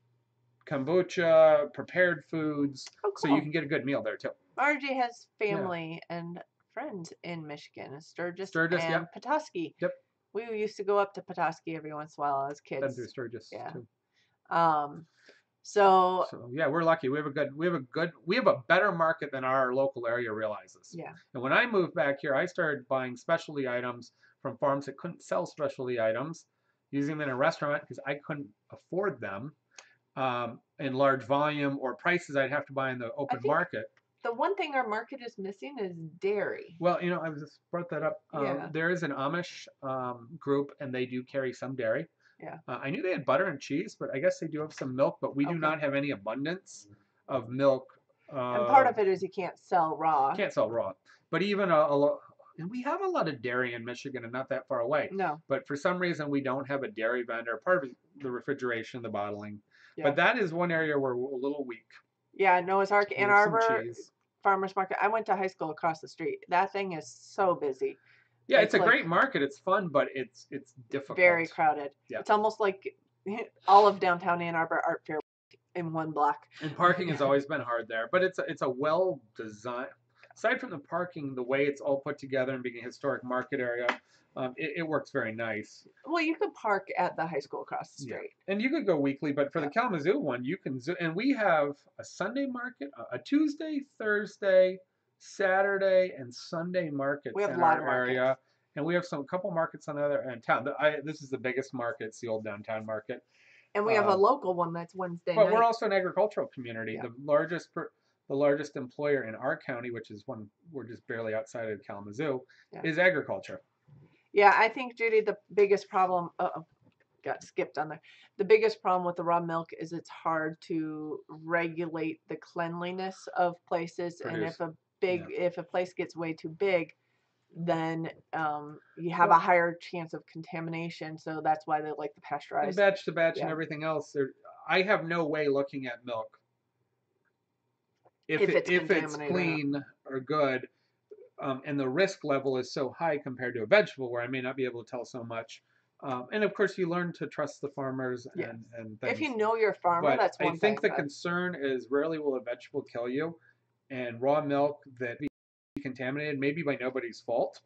kombucha, prepared foods. Oh, So cool. you can get a good meal there too. Margie has family and friends in Michigan, Sturgis, Sturgis, and yep. Petoskey. Yep. We used to go up to Petoskey every once in a while as Been kids. through Sturgis Yeah. too. So So yeah, we're lucky. We have a better market than our local area realizes. yeah. And when I moved back here, I started buying specialty items from farms that couldn't sell specialty items, using them in a restaurant because I couldn't afford them in large volume or prices I'd have to buy in the open market. The one thing our market is missing is dairy. Well, you know, I was just brought that up. Yeah. There is an Amish group, and they do carry some dairy. Yeah. I knew they had butter and cheese, but I guess they do have some milk. But we do not have any abundance of milk. And part of it is you can't sell raw. Can't sell raw. But even and we have a lot of dairy in Michigan and not that far away. No. But for some reason, we don't have a dairy vendor. Part of it, the refrigeration, the bottling. Yeah. But that is one area where we're a little weak. Yeah, Noah's Ark, Ann Arbor, cheese. Farmers Market. I went to high school across the street. That thing is so busy. Yeah, it's a great market. It's fun, but it's difficult. Very crowded. Yeah. It's almost like all of downtown Ann Arbor Art Fair in one block. And parking has always been hard there, but it's a well designed. Aside from the parking, the way it's all put together and being a historic market area, it works very nice. Well, you could park at the high school across the street. Yeah. And you could go weekly, but for the Kalamazoo one, you can. And we have a Sunday market, a Tuesday, Thursday, Saturday, and Sunday markets we have in a lot our of area. And we have a couple markets on the other end of town. This is the biggest market. It's the old downtown market. And we have a local one that's Wednesday night. But we're also an agricultural community. Yeah. The largest employer in our county, which is one we're just barely outside of Kalamazoo, is agriculture. Yeah, I think, Judy, the biggest problem got skipped on there. The biggest problem with the raw milk is it's hard to regulate the cleanliness of places. And if a place gets way too big, then you have a higher chance of contamination. So that's why they like the pasteurized. Batch to batch and everything else. I have no way looking at milk if it's clean or good. And the risk level is so high compared to a vegetable where I may not be able to tell so much. And of course, you learn to trust the farmers and things. If you know your farmer, that's one thing. I think the concern is rarely will a vegetable kill you, and raw milk that be contaminated, maybe by nobody's fault,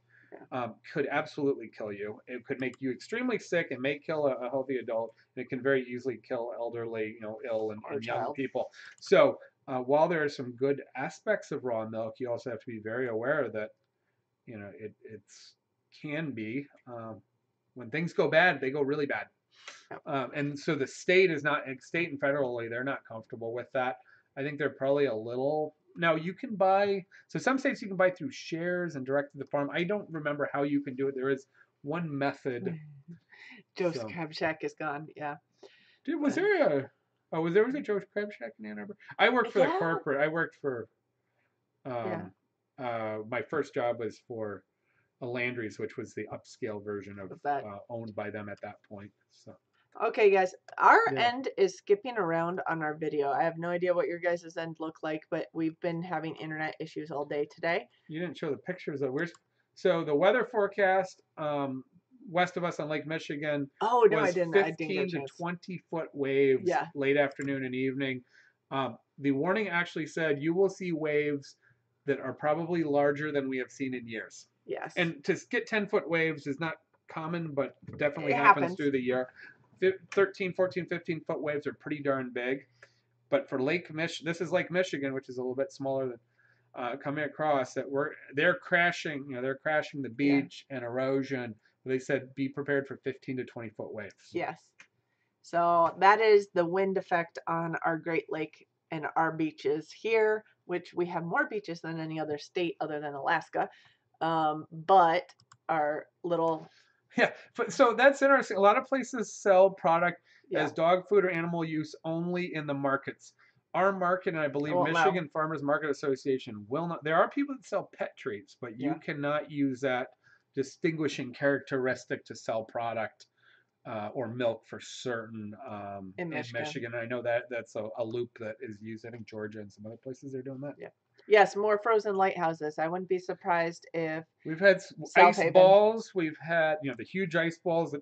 could absolutely kill you. It could make you extremely sick and may kill a healthy adult, and it can very easily kill elderly, ill and young people. So while there are some good aspects of raw milk, you also have to be very aware that it can be when things go bad, they go really bad. And so the state and federally, they're not comfortable with that. I think they're probably a little. Now you can buy. So some states you can buy through shares and direct to the farm. I don't remember how you can do it. There is one method. Joe's Crab Shack is gone. Yeah. Dude, was there a Joe's Crab Shack in Ann Arbor? I worked for the corporate. I worked for. My first job was for a Landry's, which was the upscale version of owned by them at that point. So. Okay, guys, our end is skipping around on our video. I have no idea what your guys' end look like, but we've been having internet issues all day today. You didn't show the pictures of so the weather forecast west of us on Lake Michigan was I didn't. 15 to 20-foot waves late afternoon and evening. The warning actually said you will see waves that are probably larger than we have seen in years. Yes. And to get 10-foot waves is not common, but definitely happens through the year. 13, 14, 15-foot waves are pretty darn big. But for this is Lake Michigan, which is a little bit smaller than coming across, they're crashing, they're crashing the beach and erosion They said be prepared for 15 to 20-foot waves. Yes. So that is the wind effect on our Great Lake and our beaches here, which we have more beaches than any other state other than Alaska. But our little, Yeah, so that's interesting. A lot of places sell product yeah, as dog food or animal use only in the markets. Our market, and I believe won't allow. Michigan Farmers Market Association, will not. There are people that sell pet treats, but you Yeah. cannot use that distinguishing characteristic to sell product or milk for certain In in Michigan. Michigan. I know that that's a loop that is used. I think Georgia and some other places are doing that. Yeah. Yes, more frozen lighthouses. I wouldn't be surprised if We've had South ice Haven. balls. We've had the huge ice balls that